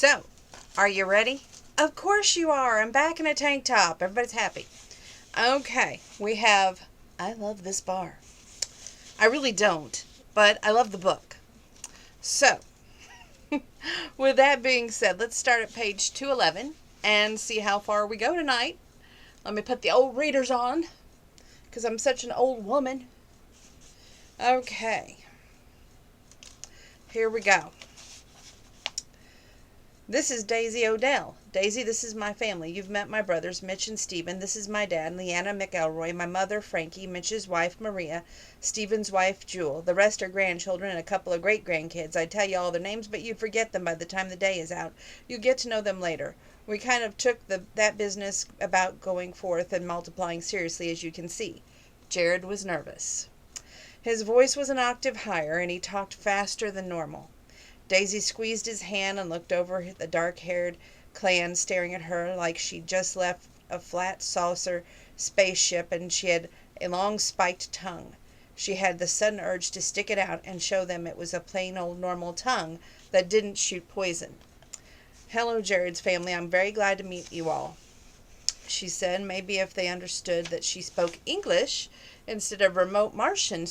So, are you ready? Of course you are. I'm back in a tank top. Everybody's happy. Okay, we have I love this bar. I really don't, but I love the book. So, with that being said, let's start at page 211 and see how far we go tonight. Let me put the old readers on because I'm such an old woman. Okay, here we go. This is Daisy Odell. Daisy, this is my family. You've met my brothers, Mitch and Stephen. This is my dad, Leanna McElroy, my mother, Frankie, Mitch's wife, Maria, Stephen's wife, Jewel. The rest are grandchildren and a couple of great-grandkids. I'd tell you all their names, but you'd forget them by the time the day is out. You'll get to know them later. We kind of took that business about going forth and multiplying seriously, as you can see. Jared was nervous. His voice was an octave higher, and he talked faster than normal. Daisy squeezed his hand and looked over the dark-haired clan staring at her like she'd just left a flat saucer spaceship and she had a long spiked tongue. She had the sudden urge to stick it out and show them it was a plain old normal tongue that didn't shoot poison. Hello, Jared's family. I'm very glad to meet you all, she said. Maybe if they understood that she spoke English instead of remote Martian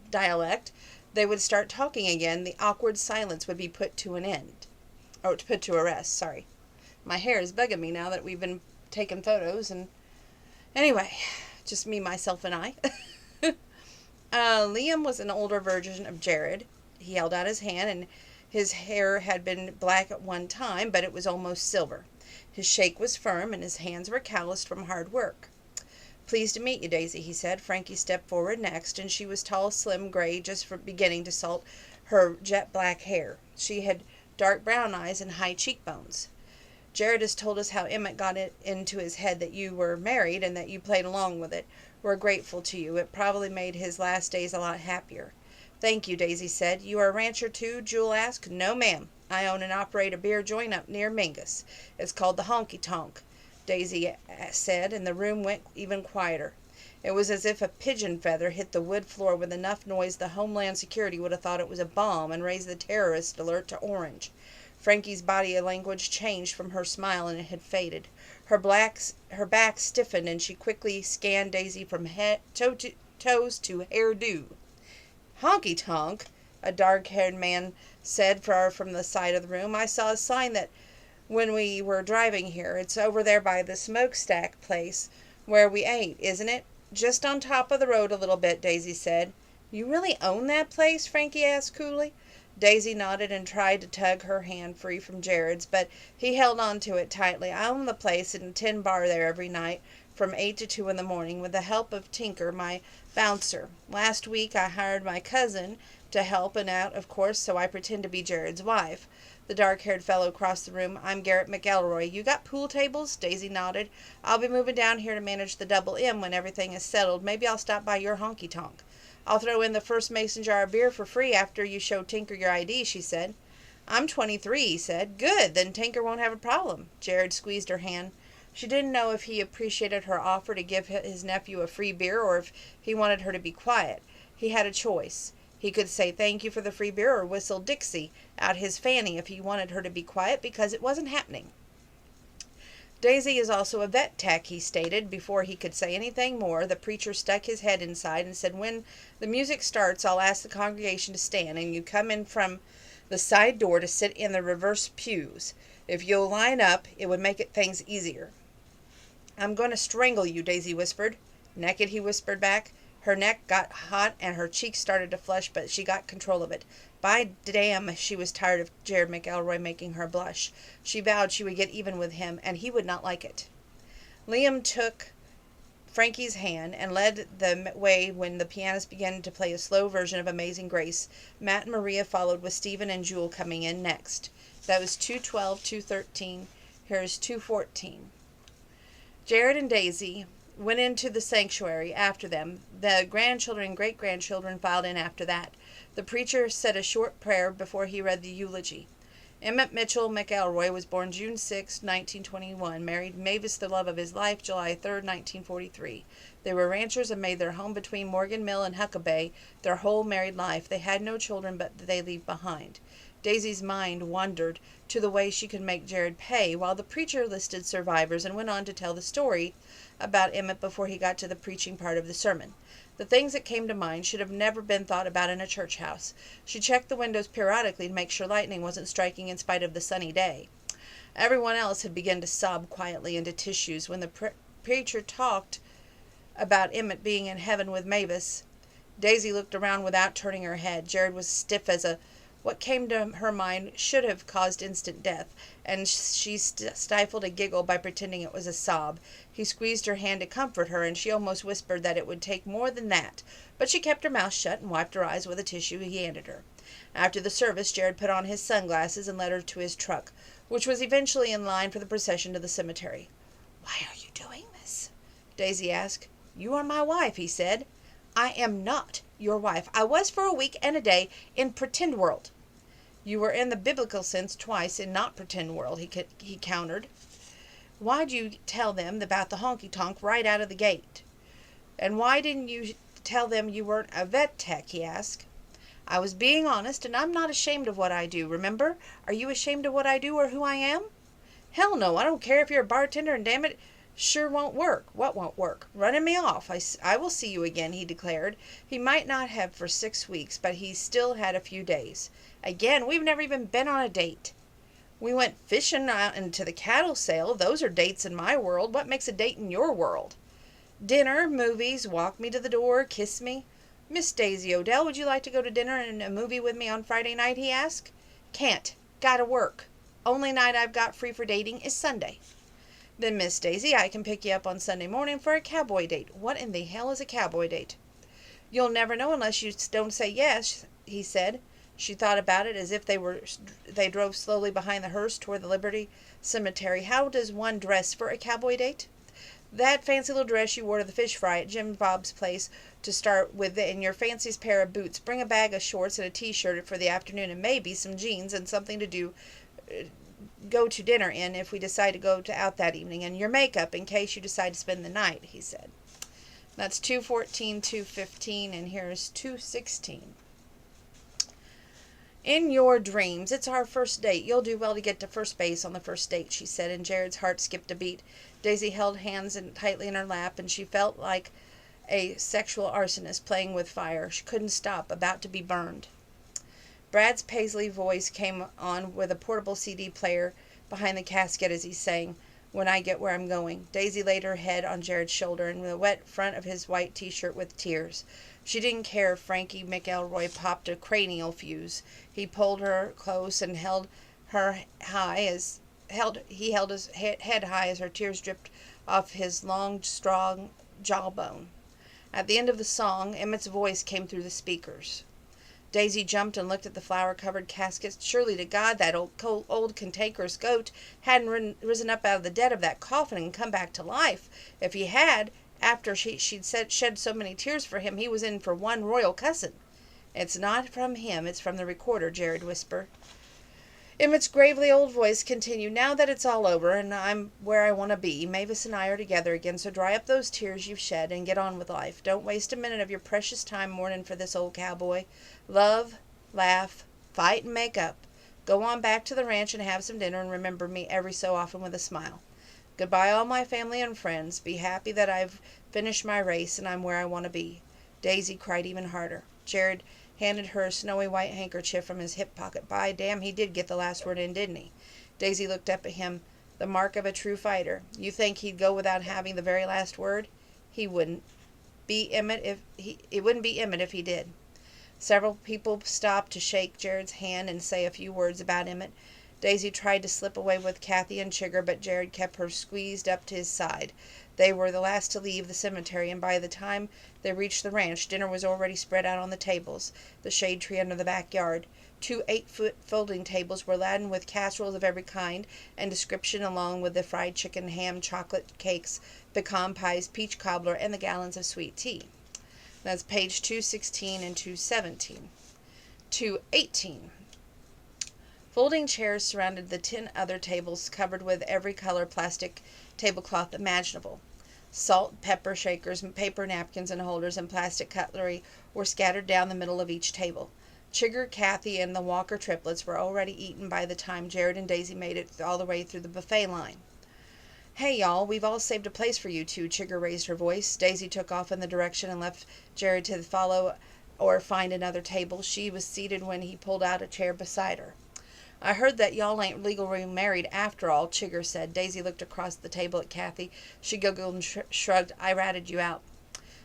dialect, they would start talking again. The awkward silence would be put to an end. Or put to a rest, sorry. My hair is bugging me now that we've been taking photos. And anyway, just me, myself, and I. Liam was an older version of Jared. He held out his hand, and his hair had been black at one time, but it was almost silver. His shake was firm, and his hands were calloused from hard work. Pleased to meet you, Daisy, he said. Frankie stepped forward next, and she was tall, slim, gray, just beginning to salt her jet black hair. She had dark brown eyes and high cheekbones. Jared has told us how Emmett got it into his head that you were married and that you played along with it. We're grateful to you. It probably made his last days a lot happier. Thank you, Daisy said. You are a rancher too? Jewel asked. No, ma'am. I own and operate a beer joint up near Mingus. It's called the Honky Tonk, Daisy said, and the room went even quieter. It was as if a pigeon feather hit the wood floor with enough noise the Homeland Security would have thought it was a bomb and raised the terrorist alert to orange. Frankie's body language changed from her smile, and it had faded. Her back stiffened, and she quickly scanned Daisy from toes to hairdo. Honky Tonk, a dark-haired man said from the side of the room. I saw a sign that when we were driving here. It's over there by the smokestack place where we ate, isn't it? Just on top of the road a little bit, Daisy said. You really own that place? Frankie asked coolly. Daisy nodded and tried to tug her hand free from Jared's, but he held on to it tightly. I own the place and tin bar there every night from 8 to 2 in the morning with the help of Tinker, my bouncer. Last week I hired my cousin to help and out, of course, so I pretend to be Jared's wife. The dark-haired fellow across the room. I'm Garrett McElroy. You got pool tables? Daisy nodded. I'll be moving down here to manage the Double M when everything is settled. Maybe I'll stop by your honky tonk. I'll throw in the first mason jar of beer for free after you show Tinker your ID, she said. I'm 23, he said. Good, then Tinker won't have a problem. Jared squeezed her hand. She didn't know if he appreciated her offer to give his nephew a free beer or if he wanted her to be quiet. He had a choice. He could say thank you for the free beer or whistle Dixie out his fanny if he wanted her to be quiet because it wasn't happening. Daisy is also a vet tech, he stated. Before he could say anything more, the preacher stuck his head inside and said, when the music starts, I'll ask the congregation to stand, and you come in from the side door to sit in the reverse pews. If you'll line up, it would make things easier. I'm going to strangle you, Daisy whispered. Naked, he whispered back. Her neck got hot and her cheeks started to flush, but she got control of it. By damn, she was tired of Jared McElroy making her blush. She vowed she would get even with him, and he would not like it. Liam took Frankie's hand and led the way when the pianist began to play a slow version of Amazing Grace. Matt and Maria followed, with Stephen and Jewel coming in next. That was 2:12, 2:13. Here's 2:14. Jared and Daisy went into the sanctuary after them. The grandchildren and great-grandchildren filed in after that. The preacher said a short prayer before he read the eulogy. Emmett Mitchell McElroy was born June 6, 1921, married Mavis, the love of his life, July 3, 1943. They were ranchers and made their home between Morgan Mill and Huckabee their whole married life. They had no children, but they leave behind. Daisy's mind wandered to the way she could make Jared pay, while the preacher listed survivors and went on to tell the story about Emmett before he got to the preaching part of the sermon. The things that came to mind should have never been thought about in a church house. She checked the windows periodically to make sure lightning wasn't striking in spite of the sunny day. Everyone else had begun to sob quietly into tissues when the preacher talked about Emmett being in heaven with Mavis. Daisy looked around without turning her head. Jared was stiff as a... What came to her mind should have caused instant death, and she stifled a giggle by pretending it was a sob. He squeezed her hand to comfort her, and she almost whispered that it would take more than that, but she kept her mouth shut and wiped her eyes with a tissue he handed her. After the service, Jared put on his sunglasses and led her to his truck, which was eventually in line for the procession to the cemetery. "Why are you doing this?" Daisy asked. "You are my wife," he said. "I am not your wife. I was for a week and a day in pretend world." "You were in the biblical sense twice in not pretend world," he countered. "Why'd you tell them about the honky tonk right out of the gate?" "And why didn't you tell them you weren't a vet tech?" he asked. "I was being honest, and I'm not ashamed of what I do, remember? Are you ashamed of what I do or who I am?" "Hell no, I don't care if you're a bartender, and damn it, sure won't work." "What won't work?" "Running me off. I will see you again," he declared. He might not have for 6 weeks, but he still had a few days. "Again? We've never even been on a date." "We went fishing out into the cattle sale. Those are dates in my world. What makes a date in your world?" "Dinner, movies, walk me to the door, kiss me." "Miss Daisy Odell, would you like to go to dinner and a movie with me on Friday night?" he asked. "Can't. Gotta work. Only night I've got free for dating is Sunday." "Then, Miss Daisy, I can pick you up on Sunday morning for a cowboy date." "What in the hell is a cowboy date?" "You'll never know unless you don't say yes," he said. She thought about it as if they drove slowly behind the hearse toward the Liberty Cemetery. "How does one dress for a cowboy date?" "That fancy little dress you wore to the fish fry at Jim Bob's place to start with, and your fanciest pair of boots. Bring a bag of shorts and a t-shirt for the afternoon, and maybe some jeans and something to go to dinner in if we decide to go out that evening, and your makeup in case you decide to spend the night," he said. That's 2:14, 2:15, and here's 2:16. "In your dreams. It's our first date. You'll do well to get to first base on the first date," she said, and Jared's heart skipped a beat. Daisy held hands tightly in her lap, and she felt like a sexual arsonist playing with fire. She couldn't stop, about to be burned. Brad's Paisley voice came on with a portable CD player behind the casket as he sang, "When I Get Where I'm Going." Daisy laid her head on Jared's shoulder and the wet front of his white t-shirt with tears. She didn't care if Frankie McElroy popped a cranial fuse. He pulled her close and held his head high as her tears dripped off his long, strong jawbone. At the end of the song, Emmett's voice came through the speakers. Daisy jumped and looked at the flower-covered caskets. Surely to God that old cantankerous goat hadn't risen up out of the dead of that coffin and come back to life. If he had, after she'd shed so many tears for him, he was in for one royal cussing. "It's not from him, it's from the recorder," Jared whispered. Emmett's gravely old voice continued, "Now that it's all over and I'm where I want to be, Mavis and I are together again, so dry up those tears you've shed and get on with life. Don't waste a minute of your precious time mourning for this old cowboy. Love, laugh, fight, and make up. Go on back to the ranch and have some dinner, and remember me every so often with a smile. Goodbye, all my family and friends. Be happy that I've finished my race and I'm where I want to be." Daisy cried even harder. Jared handed her a snowy white handkerchief from his hip pocket. By damn, he did get the last word in, didn't he? Daisy looked up at him. The mark of a true fighter. You think he'd go without having the very last word? He wouldn't. It wouldn't be Emmett if he did. Several people stopped to shake Jared's hand and say a few words about Emmett. Daisy tried to slip away with Kathy and Chigger, but Jared kept her squeezed up to his side. They were the last to leave the cemetery, and by the time they reached the ranch, dinner was already spread out on the tables, the shade tree under the backyard. 2 8-foot folding tables were laden with casseroles of every kind and description, along with the fried chicken, ham, chocolate cakes, pecan pies, peach cobbler, and the gallons of sweet tea. That's page 216 and 217. 218. Folding chairs surrounded the 10 other tables covered with every color plastic tablecloth imaginable. Salt, pepper shakers, paper napkins and holders, and plastic cutlery were scattered down the middle of each table. Chigger, Kathy, and the Walker triplets were already eaten by the time Jared and Daisy made it all the way through the buffet line. "Hey, y'all, we've all saved a place for you two," Chigger raised her voice. Daisy took off in the direction and left Jared to follow or find another table. She was seated when he pulled out a chair beside her. "I heard that y'all ain't legally married after all," Chigger said. Daisy looked across the table at Kathy. She giggled and shrugged. "I ratted you out."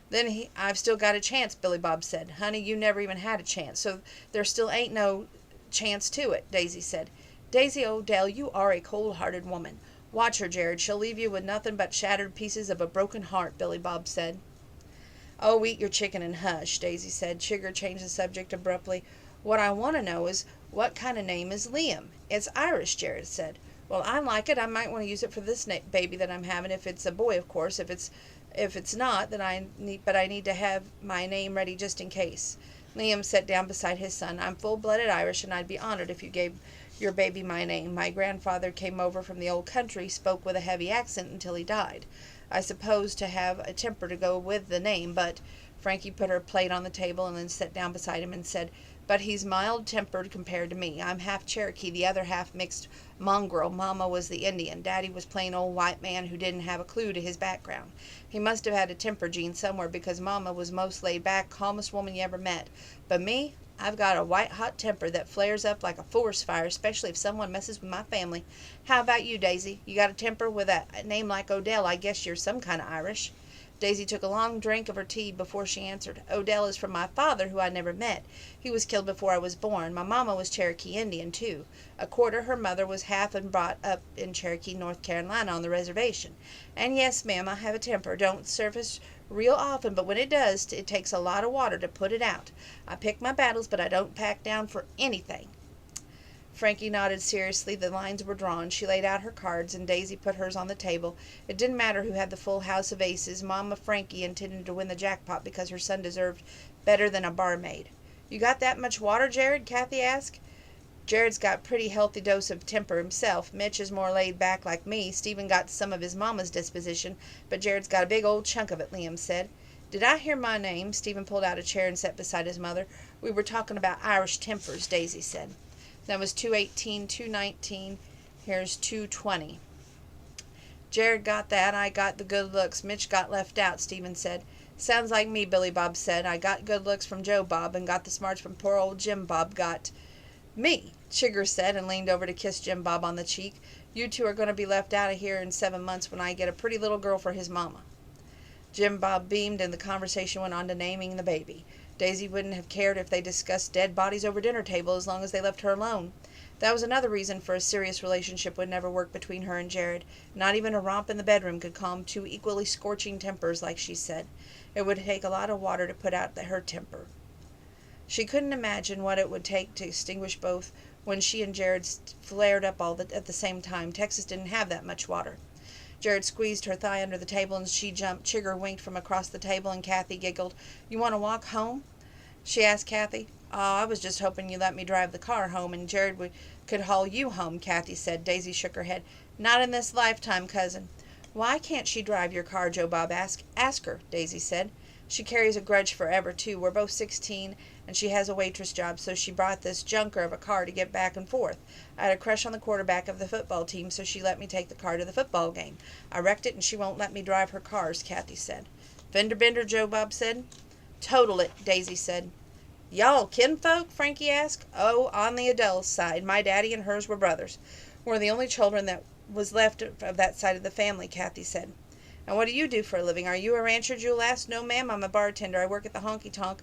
"Then I've still got a chance," Billy Bob said. "Honey, you never even had a chance, so there still ain't no chance to it," Daisy said. "Daisy Odell, you are a cold-hearted woman. Watch her, Jared. She'll leave you with nothing but shattered pieces of a broken heart," Billy Bob said. "Oh, eat your chicken and hush," Daisy said. Chigger changed the subject abruptly. "What I want to know is, what kind of name is Liam?" "It's Irish," Jared said. "Well, I like it. I might want to use it for this baby that I'm having, if it's a boy, of course. If it's not, then I need to have my name ready just in case." Liam sat down beside his son. "I'm full-blooded Irish, and I'd be honored if you gave your baby my name. My grandfather came over from the old country, spoke with a heavy accent until he died. I suppose to have a temper to go with the name, but—" Frankie put her plate on the table and then sat down beside him and said, "But he's mild-tempered compared to me. I'm half Cherokee, the other half mixed mongrel. Mama was the Indian. Daddy was plain old white man who didn't have a clue to his background. He must have had a temper gene somewhere, because Mama was most laid-back, calmest woman you ever met. But me, I've got a white-hot temper that flares up like a forest fire, especially if someone messes with my family. How about you, Daisy? You got a temper? With a name like Odell, I guess you're some kind of Irish." Daisy took a long drink of her tea before she answered. "Odell is from my father, who I never met. He was killed before I was born. My mama was Cherokee Indian, too. A quarter her mother was half, and brought up in Cherokee, North Carolina, on the reservation. And yes, ma'am, I have a temper. Don't surface real often, but when it does, it takes a lot of water to put it out. I pick my battles, but I don't back down for anything." Frankie nodded seriously. The lines were drawn. She laid out her cards, and Daisy put hers on the table. It didn't matter who had the full house of aces. Mama Frankie intended to win the jackpot because her son deserved better than a barmaid. "You got that much water, Jared?" Kathy asked. "Jared's got a pretty healthy dose of temper himself. Mitch is more laid back like me. Stephen got some of his mama's disposition, but Jared's got a big old chunk of it," Liam said. "Did I hear my name?" Stephen pulled out a chair and sat beside his mother. "We were talking about Irish tempers," Daisy said. "That was 218, 219. Here's 220. "Jared got that. I got the good looks. Mitch got left out," Stephen said. "Sounds like me," Billy Bob said. "I got good looks from Joe Bob, and got the smarts from poor old Jim Bob. Got—" "Me," Chigger said, and leaned over to kiss Jim Bob on the cheek. "You two are going to be left out of here in 7 months when I get a pretty little girl for his mama." Jim Bob beamed, and the conversation went on to naming the baby. Daisy wouldn't have cared if they discussed dead bodies over dinner table, as long as they left her alone. That was another reason for a serious relationship would never work between her and Jared. Not even a romp in the bedroom could calm two equally scorching tempers, like she said. It would take a lot of water to put out her temper. She couldn't imagine what it would take to extinguish both when she and Jared flared up at the same time. Texas didn't have that much water. Jared squeezed her thigh under the table, and she jumped. Chigger winked from across the table, and Kathy giggled. "You want to walk home?" she asked Kathy. "Oh, I was just hoping you'd let me drive the car home, and Jared could haul you home," Kathy said. Daisy shook her head. "Not in this lifetime, cousin." "Why can't she drive your car?" Joe Bob asked. "Ask her," Daisy said. "She carries a grudge forever, too. We're both 16, and she has a waitress job, so she brought this junker of a car to get back and forth. I had a crush on the quarterback of the football team, so she let me take the car to the football game. I wrecked it, and she won't let me drive her cars," Kathy said. "Fender bender," Joe Bob said. "Total it," Daisy said. "Y'all kinfolk?" Frankie asked. "Oh, on the Adele's side. My daddy and hers were brothers. We're the only children that was left of that side of the family," Kathy said. "And what do you do for a living? Are you a rancher?" Jewel asked. "No, ma'am, I'm a bartender. I work at the honky tonk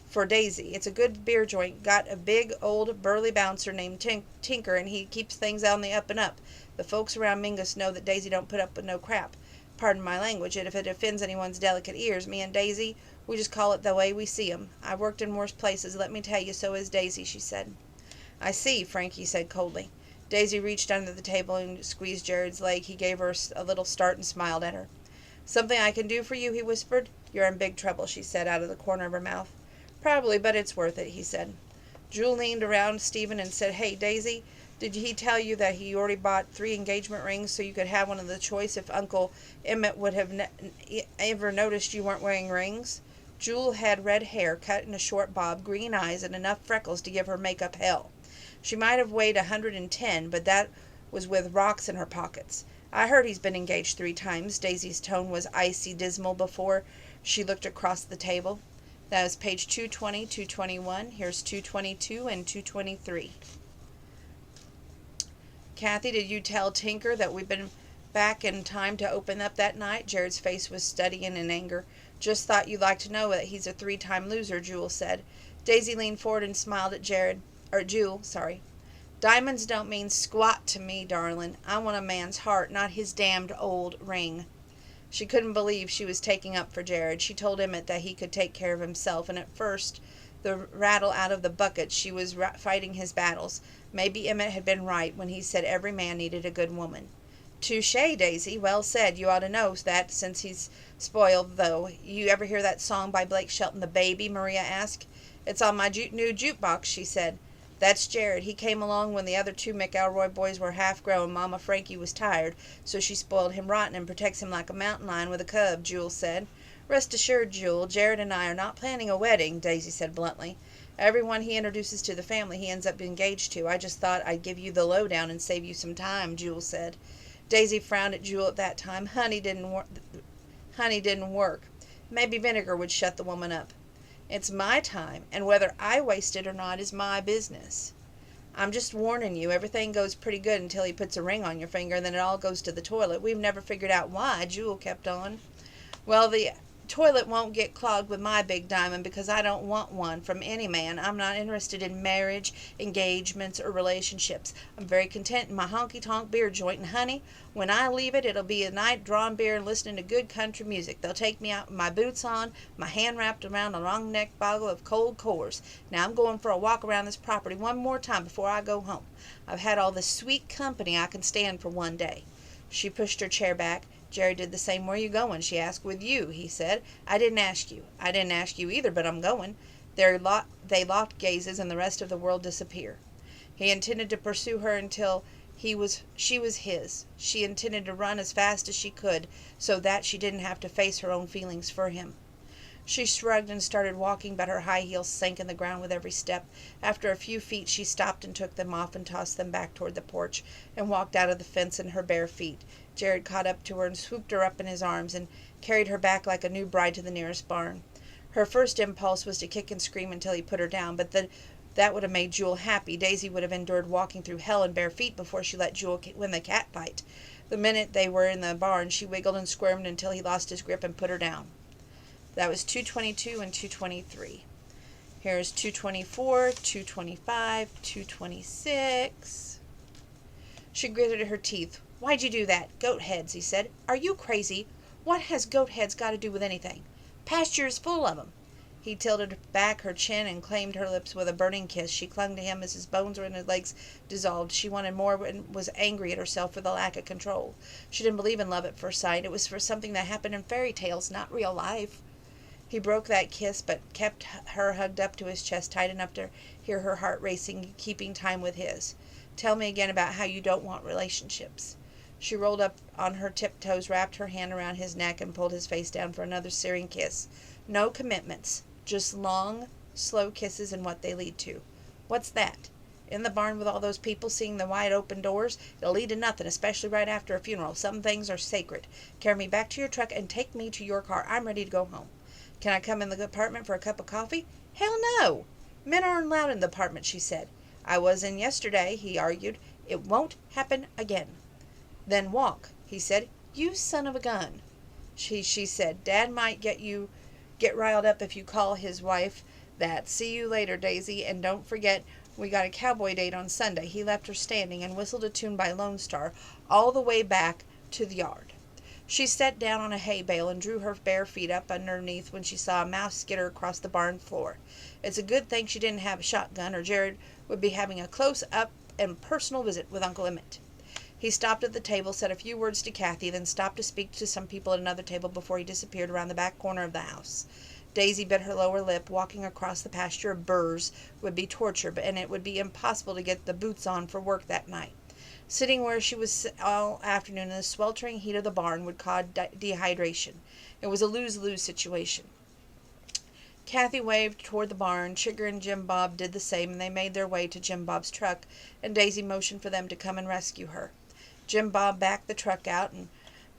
for Daisy. It's a good beer joint. Got a big, old, burly bouncer named Tinker, and he keeps things on the up and up. The folks around Mingus know that Daisy don't put up with no crap. Pardon my language, and if it offends anyone's delicate ears, me and Daisy, we just call it the way we see 'em. I've worked in worse places, let me tell you, so has Daisy," she said. "I see," Frankie said coldly. Daisy reached under the table and squeezed Jared's leg. He gave her a little start and smiled at her. "Something I can do for you?" he whispered. "You're in big trouble," she said out of the corner of her mouth. "Probably, but it's worth it," he said. Jewel leaned around Stephen and said, "Hey, Daisy, did he tell you that he already bought 3 engagement rings so you could have one of the choice if Uncle Emmett would have ever noticed you weren't wearing rings?" Jewel had red hair cut in a short bob, green eyes, and enough freckles to give her makeup hell. She might have weighed 110, but that was with rocks in her pockets. I heard he's been engaged 3 times. Daisy's tone was icy dismal before she looked across the table. That is page 220, 221. Here's 222 and 223. Kathy, did you tell Tinker that we've been back in time to open up that night? Jared's face was steady and in anger. Just thought you'd like to know that he's a 3-time loser, Jewel said. Daisy leaned forward and smiled at Jewel. Diamonds don't mean squat to me, darling. I want a man's heart, not his damned old ring. She couldn't believe she was taking up for Jared. She told Emmett that he could take care of himself, and at first, the rattle out of the bucket, she was fighting his battles. Maybe Emmett had been right when he said every man needed a good woman. Touché, Daisy. Well said. You ought to know that since he's spoiled, though. You ever hear that song by Blake Shelton, The Baby? Maria asked. It's on my new jukebox, she said. That's Jared. He came along when the other 2 McElroy boys were half grown. Mama Frankie was tired, so she spoiled him rotten and protects him like a mountain lion with a cub, Jewel said. Rest assured, Jewel, Jared and I are not planning a wedding, Daisy said bluntly. Everyone he introduces to the family he ends up engaged to. I just thought I'd give you the lowdown and save you some time, Jewel said. Daisy frowned at Jewel at that time. Honey didn't work. Maybe vinegar would shut the woman up. It's my time, and whether I waste it or not is my business. I'm just warning you, everything goes pretty good until he puts a ring on your finger, and then it all goes to the toilet. We've never figured out why, Jewel kept on. Well, the toilet won't get clogged with my big diamond because I don't want one from any man. I'm not interested in marriage, engagements, or relationships. I'm very content in my honky tonk beer joint, and honey, when I leave it, it'll be a night drawing beer and listening to good country music. They'll take me out with my boots on, my hand wrapped around a long neck bottle of cold Coors. Now I'm going for a walk around this property one more time before I go home. I've had all this sweet company I can stand for one day. She pushed her chair back. Jerry did the same. Where you going? She asked. With you, he said. I didn't ask you. I didn't ask you either, but I'm going. They locked gazes, and the rest of the world disappeared. He intended to pursue her until she was his. She intended to run as fast as she could, so that she didn't have to face her own feelings for him. She shrugged and started walking, but her high heels sank in the ground with every step. After a few feet, she stopped and took them off and tossed them back toward the porch, and walked out of the fence in her bare feet. Jared caught up to her and swooped her up in his arms and carried her back like a new bride to the nearest barn. Her first impulse was to kick and scream until he put her down, but that would have made Jewel happy. Daisy would have endured walking through hell in bare feet before she let Jewel win the cat fight. The minute they were in the barn, she wiggled and squirmed until he lost his grip and put her down. That was 222 and 223. Here's 224, 225, 226. She gritted her teeth. Why'd you do that? Goat heads, he said. Are you crazy? What has goat heads got to do with anything? Pasture is full of 'em. He tilted back her chin and claimed her lips with a burning kiss. She clung to him as his bones and his legs dissolved. She wanted more and was angry at herself for the lack of control. She didn't believe in love at first sight. It was for something that happened in fairy tales, not real life. He broke that kiss, but kept her hugged up to his chest tight enough to hear her heart racing, keeping time with his. Tell me again about how you don't want relationships. She rolled up on her tiptoes, wrapped her hand around his neck, and pulled his face down for another searing kiss. No commitments, just long, slow kisses and what they lead to. What's that? In the barn with all those people seeing the wide open doors? It'll lead to nothing, especially right after a funeral. Some things are sacred. Carry me back to your truck and take me to your car. I'm ready to go home. Can I come in the apartment for a cup of coffee? Hell no! Men aren't allowed in the apartment, she said. I was in yesterday, he argued. It won't happen again. Then walk, he said. You son of a gun. She said. Dad might get riled up if you call his wife that. See you later, Daisy, and don't forget we got a cowboy date on Sunday. He left her standing and whistled a tune by Lone Star all the way back to the yard. She sat down on a hay bale and drew her bare feet up underneath when she saw a mouse skitter across the barn floor. It's a good thing she didn't have a shotgun, or Jared would be having a close-up and personal visit with Uncle Emmett. He stopped at the table, said a few words to Kathy, then stopped to speak to some people at another table before he disappeared around the back corner of the house. Daisy bit her lower lip. Walking across the pasture of burrs would be torture, and it would be impossible to get the boots on for work that night. Sitting where she was all afternoon in the sweltering heat of the barn would cause dehydration. It was a lose-lose situation. Kathy waved toward the barn. Chigger and Jim Bob did the same, and they made their way to Jim Bob's truck, and Daisy motioned for them to come and rescue her. Jim Bob backed the truck out and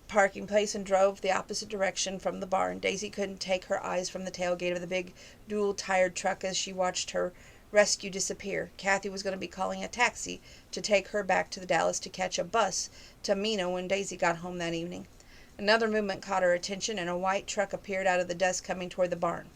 parking place and drove the opposite direction from the barn. Daisy couldn't take her eyes from the tailgate of the big dual-tired truck as she watched her rescue disappear. Kathy was going to be calling a taxi to take her back to the Dallas to catch a bus to Mena when Daisy got home that evening. Another movement caught her attention, and a white truck appeared out of the dusk coming toward the barn.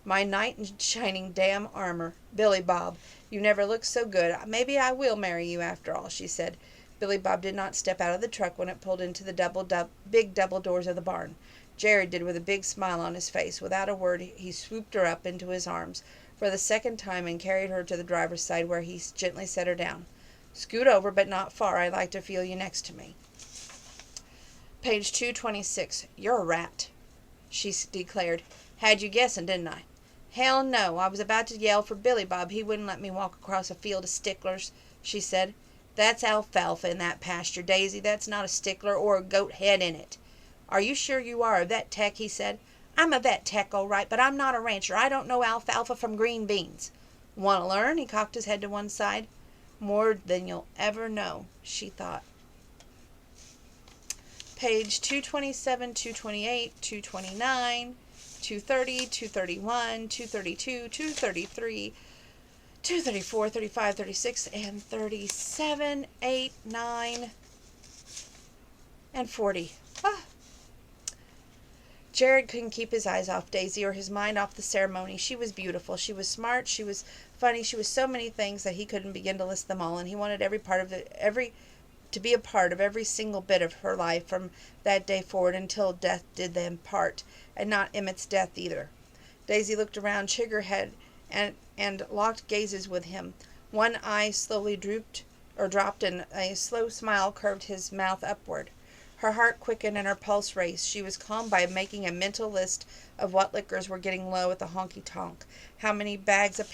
"My knight in shining damn armor, Billy Bob. You never looked so good. Maybe I will marry you after all," she said. Billy Bob did not step out of the truck when it pulled into the big double doors of the barn. Jared did with a big smile on his face. Without a word, he swooped her up into his arms for the second time and carried her to the driver's side, where he gently set her down. "Scoot over, but not far. I'd like to feel you next to me." Page 226. "You're a rat," she declared. "Had you guessing, didn't I?" "Hell no. I was about to yell for Billy Bob. He wouldn't let me walk across a field of sticklers," she said. "That's alfalfa in that pasture, Daisy. That's not a stickler or a goat head in it." "Are you sure you are a vet tech?" he said. "I'm a vet tech, all right, but I'm not a rancher. I don't know alfalfa from green beans." "Want to learn?" He cocked his head to one side. "More than you'll ever know," she thought. Page 227, 228, 229, 230, 231, 232, 233, 234, 35, 36, and 37, 8, 9, and 40. Ah. Jared couldn't keep his eyes off Daisy or his mind off the ceremony. She was beautiful. She was smart. She was funny. She was so many things that he couldn't begin to list them all, and he wanted to be a part of every single bit of her life from that day forward until death did them part, and not Emmett's death either. Daisy looked around. Chigger had and locked gazes with him. One eye slowly dropped, and a slow smile curved his mouth upward. Her heart quickened and her pulse raced. She was calmed by making a mental list of what liquors were getting low at the honky tonk, how many bags of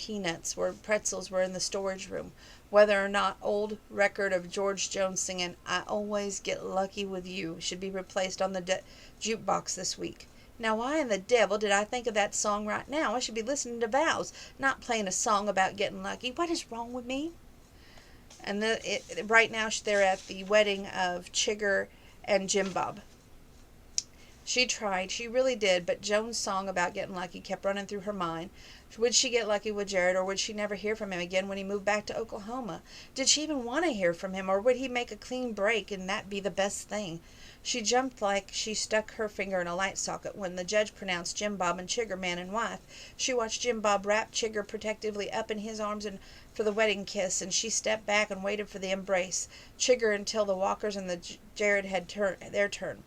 pretzels were in the storage room, whether or not old record of George Jones singing "I Always Get Lucky With You" should be replaced on the jukebox this week. Now why in the devil did I think of that song right now? I should be listening to vows, not playing a song about getting lucky. What is wrong with me? And right now they're at the wedding of Chigger and Jim Bob. She tried, she really did, but Joan's song about getting lucky kept running through her mind. Would she get lucky with Jared, or would she never hear from him again when he moved back to Oklahoma? Did she even want to hear from him, or would he make a clean break and that be the best thing? She jumped like she stuck her finger in a light socket when the judge pronounced Jim Bob and Chigger man and wife. She watched Jim Bob wrap Chigger protectively up in his arms and for the wedding kiss, and she stepped back and waited for the embrace. Chigger until the Walkers and the Jared had their turn.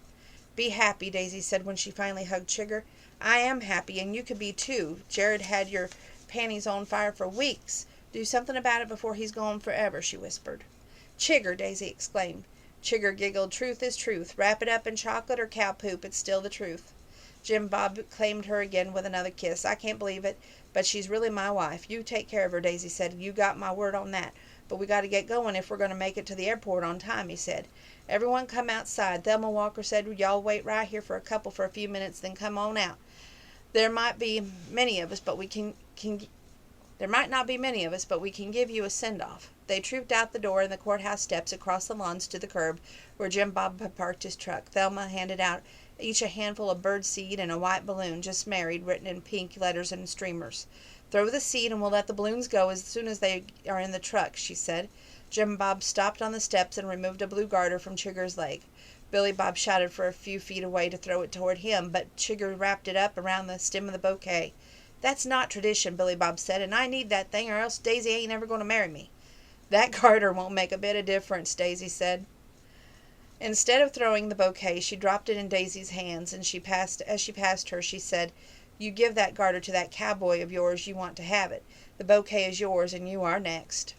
"Be happy," Daisy said when she finally hugged Chigger. "I am happy, and you could be too. Jared had your panties on fire for weeks. Do something about it before he's gone forever," she whispered. "Chigger!" Daisy exclaimed. Chigger giggled. "Truth is truth. Wrap it up in chocolate or cow poop. It's still the truth." Jim Bob claimed her again with another kiss. "I can't believe it, but she's really my wife. You take care of her," Daisy said. "You got my word on that. But we got to get going if we're going to make it to the airport on time," he said. "Everyone come outside. Thelma Walker said y'all wait right here for a few minutes, then come on out. There might be many of us, but we there might not be many of us, but we can give you a send-off." They trooped out the door and the courthouse steps across the lawns to the curb where Jim Bob had parked his truck. Thelma handed out each a handful of bird seed and a white balloon, "Just married," written in pink letters and streamers. "Throw the seed and we'll let the balloons go as soon as they are in the truck," she said. Jim Bob stopped on the steps and removed a blue garter from Chigger's leg. Billy Bob shouted for a few feet away to throw it toward him, but Chigger wrapped it up around the stem of the bouquet. "That's not tradition," Billy Bob said, "and I need that thing or else Daisy ain't never going to marry me." "That garter won't make a bit of difference," Daisy said. Instead of throwing the bouquet, she dropped it in Daisy's hands, and as she passed her, she said, "You give that garter to that cowboy of yours you want to have it. The bouquet is yours, and you are next."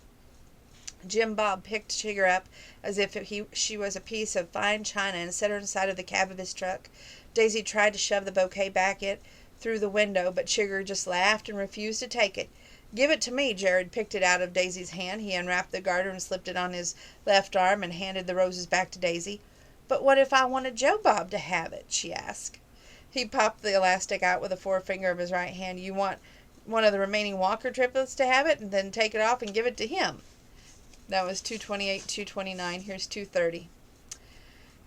Jim Bob picked Chigger up as if she was a piece of fine china and set her inside of the cab of his truck. Daisy tried to shove the bouquet back through the window, but Chigger just laughed and refused to take it. "Give it to me." Jared picked it out of Daisy's hand. He unwrapped the garter and slipped it on his left arm and handed the roses back to Daisy. "But what if I wanted Joe Bob to have it?" she asked. He popped the elastic out with the forefinger of his right hand. You want one of the remaining Walker triplets to have it, and then take it off and give it to him. That was 228, 229. Here's 230.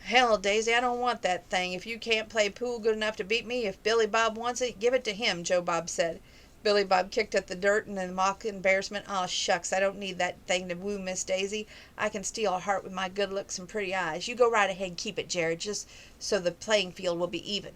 Hell, Daisy, I don't want that thing. If you can't play pool good enough to beat me, if Billy Bob wants it, give it to him, Joe Bob said. Billy Bob kicked at the dirt and in mock embarrassment. Aw, shucks, I don't need that thing to woo Miss Daisy. I can steal a heart with my good looks and pretty eyes. You go right ahead and keep it, Jared, just so the playing field will be even.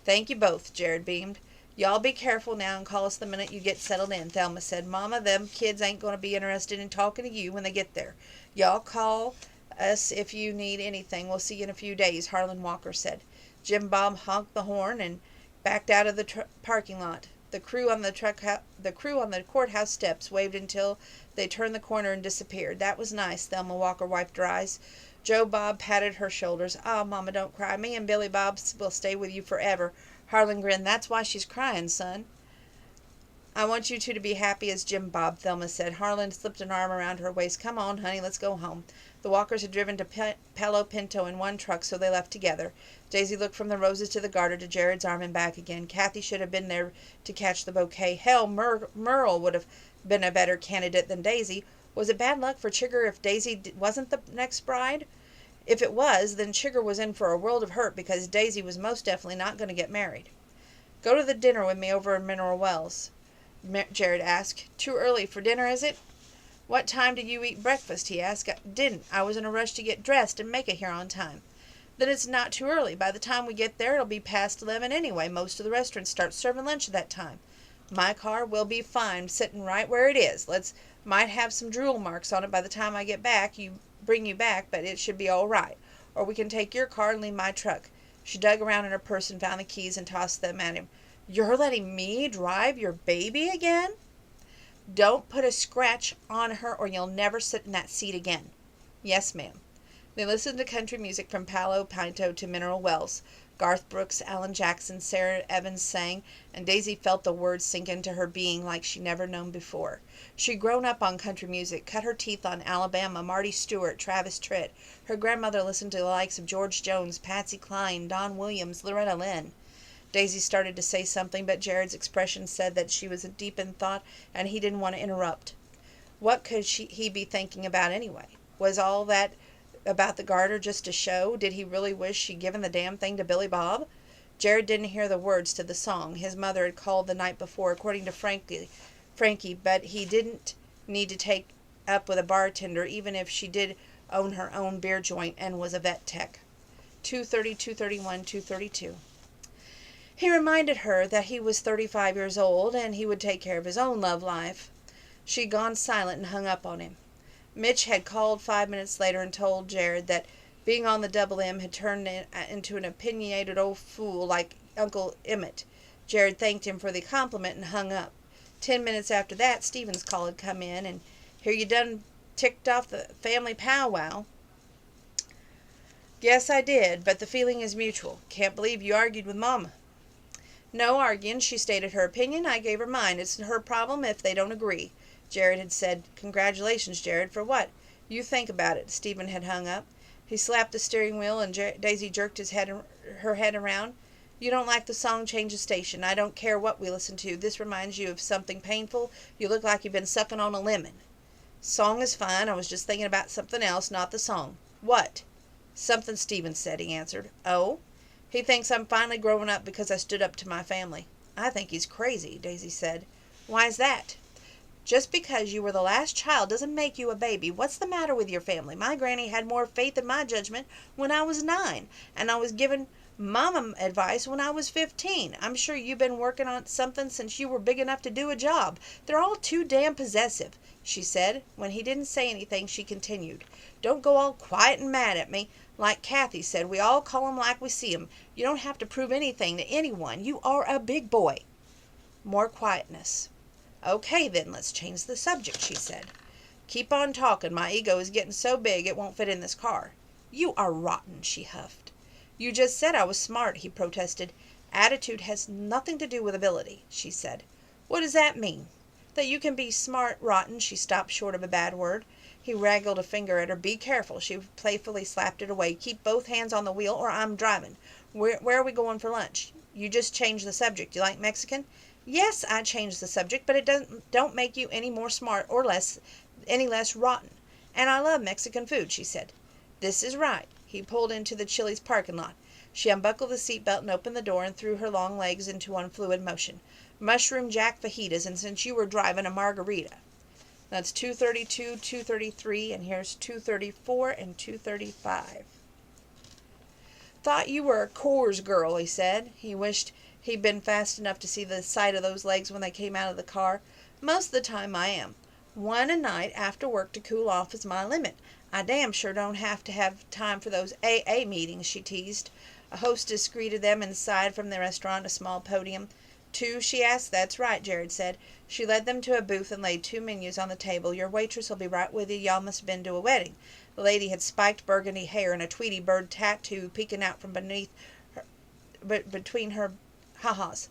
Thank you both, Jared beamed. Y'all be careful now and call us the minute you get settled in, Thelma said. Mama, them kids ain't going to be interested in talking to you when they get there. Y'all call us if you need anything. We'll see you in a few days, Harlan Walker said. Jim Bob honked the horn and backed out of the parking lot. The crew on the courthouse steps waved until they turned the corner and disappeared. That was nice, Thelma Walker wiped her eyes. Joe Bob patted her shoulders. Ah, Mama, don't cry. Me and Billy Bob will stay with you forever. Harlan grinned. That's why she's crying, son. I want you two to be happy as Jim Bob, Thelma said. Harlan slipped an arm around her waist. Come on, honey, let's go home. The Walkers had driven to Palo Pinto in one truck, so they left together. Daisy looked from the roses to the garter to Jared's arm and back again. Kathy should have been there to catch the bouquet. Hell, Merle would have been a better candidate than Daisy. Was it bad luck for Chigger if Daisy wasn't the next bride? If it was, then Chigger was in for a world of hurt because Daisy was most definitely not going to get married. Go to the dinner with me over in Mineral Wells, Jared asked. Too early for dinner, is it? What time did you eat breakfast? He asked. Didn't. I was in a rush to get dressed and make it here on time. Then it's not too early. By the time we get there, it'll be past 11 anyway. Most of the restaurants start serving lunch at that time. My car will be fine, sitting right where it is. Might have some drool marks on it by the time I get back. Bring you back, but it should be all right. Or we can take your car and leave my truck. She dug around in her purse and found the keys and tossed them at him. You're letting me drive your baby again? Don't put a scratch on her or you'll never sit in that seat again. Yes, ma'am. They listened to country music from Palo Pinto to Mineral Wells. Garth Brooks, Alan Jackson, Sarah Evans sang, and Daisy felt the words sink into her being like she never known before. She'd grown up on country music, cut her teeth on Alabama, Marty Stewart, Travis Tritt. Her grandmother listened to the likes of George Jones, Patsy Cline, Don Williams, Loretta Lynn. Daisy started to say something, but Jared's expression said that she was deep in thought, and he didn't want to interrupt. What could he be thinking about anyway? Was all that about the garter just a show? Did he really wish she'd given the damn thing to Billy Bob? Jared didn't hear the words to the song. His mother had called the night before, according to Frankie, but he didn't need to take up with a bartender, even if she did own her own beer joint and was a vet tech. 230, 231, 232. He reminded her that he was 35 years old and he would take care of his own love life. She'd gone silent and hung up on him. Mitch had called 5 minutes later and told Jared that being on the Double M had turned into an opinionated old fool like Uncle Emmett. Jared thanked him for the compliment and hung up. 10 minutes after that, Stephen's call had come in, and here you done ticked off the family powwow. Guess I did, but the feeling is mutual. Can't believe you argued with Mama. No arguing. She stated her opinion. I gave her mine. It's her problem if they don't agree. Jared had said, Congratulations, Jared. For what? You think about it. Stephen had hung up. He slapped the steering wheel and Daisy jerked her head around. You don't like the song, change the station. I don't care what we listen to. This reminds you of something painful. You look like you've been sucking on a lemon. Song is fine. I was just thinking about something else, not the song. What? Something Stephen said, he answered. Oh? He thinks I'm finally growing up because I stood up to my family. I think he's crazy, Daisy said. Why's that? Just because you were the last child doesn't make you a baby. What's the matter with your family? My granny had more faith in my judgment when I was 9, and I was given Mama advice when I was 15. I'm sure you've been working on something since you were big enough to do a job. They're all too damn possessive, she said. When he didn't say anything, she continued. Don't go all quiet and mad at me. Like Kathy said, we all call 'em like we see 'em. You don't have to prove anything to anyone. You are a big boy. More quietness. Okay, then, let's change the subject, she said. Keep on talking. My ego is getting so big it won't fit in this car. You are rotten, she huffed. You just said I was smart, he protested. Attitude has nothing to do with ability, she said. What does that mean? That you can be smart, rotten. She stopped short of a bad word. He waggled a finger at her. Be careful. She playfully slapped it away. Keep both hands on the wheel or I'm driving. Where are we going for lunch? You just changed the subject. You like Mexican? Yes, I changed the subject, but it don't make you any more smart or any less rotten. And I love Mexican food, she said. This is right. He pulled into the Chili's parking lot. She unbuckled the seatbelt and opened the door and threw her long legs into one fluid motion. Mushroom jack fajitas, and since you were driving, a margarita. That's 232, 233, and here's 234 and 235. Thought you were a Coors girl, he said. He wished he'd been fast enough to see the sight of those legs when they came out of the car. Most of the time I am. One a night after work to cool off is my limit. I damn sure don't have to have time for those AA meetings, she teased. A hostess greeted them inside from the restaurant, a small podium. Two, she asked. That's right, Jared said. She led them to a booth and laid 2 menus on the table. Your waitress will be right with you. Y'all must have been to a wedding. The lady had spiked burgundy hair and a Tweety bird tattoo peeking out from between her ha-has.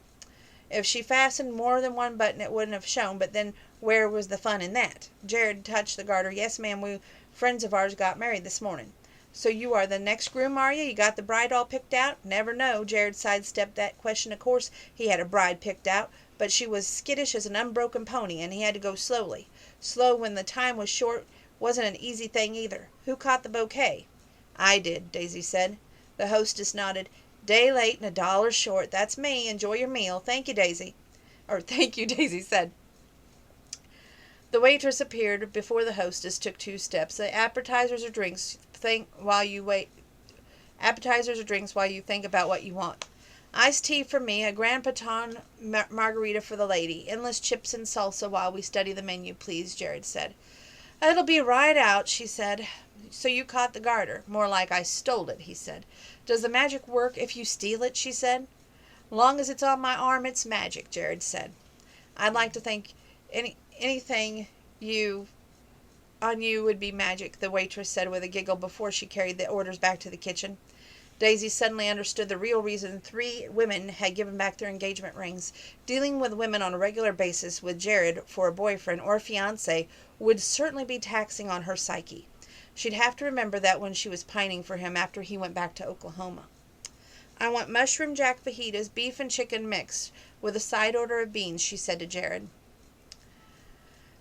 If she fastened more than one button, it wouldn't have shown, but then where was the fun in that? Jared touched the garter. Yes, ma'am, friends of ours got married this morning. So you are the next groom, are you? You got the bride all picked out? Never know. Jared sidestepped that question. Of course, he had a bride picked out, but she was skittish as an unbroken pony, and he had to go slowly. Slow when the time was short wasn't an easy thing either. Who caught the bouquet? I did, Daisy said. The hostess nodded. Day late and $1 short. That's me. Enjoy your meal. Thank you, Daisy. Thank you, Daisy said. The waitress appeared before the hostess took 2 steps. The appetizers or drinks while you think about what you want. Iced tea for me, a Grand Paton margarita for the lady. Endless chips and salsa while we study the menu, please, Jared said. It'll be right out, she said. So you caught the garter. More like I stole it, he said. Does the magic work if you steal it, she said. Long as it's on my arm, it's magic, Jared said. I'd like to think anything on you would be magic, the waitress said with a giggle before she carried the orders back to the kitchen. Daisy suddenly understood the real reason 3 women had given back their engagement rings. Dealing with women on a regular basis with Jared for a boyfriend or fiancé would certainly be taxing on her psyche. She'd have to remember that when she was pining for him after he went back to Oklahoma. I want mushroom jack fajitas, beef and chicken mixed, with a side order of beans, she said to Jared.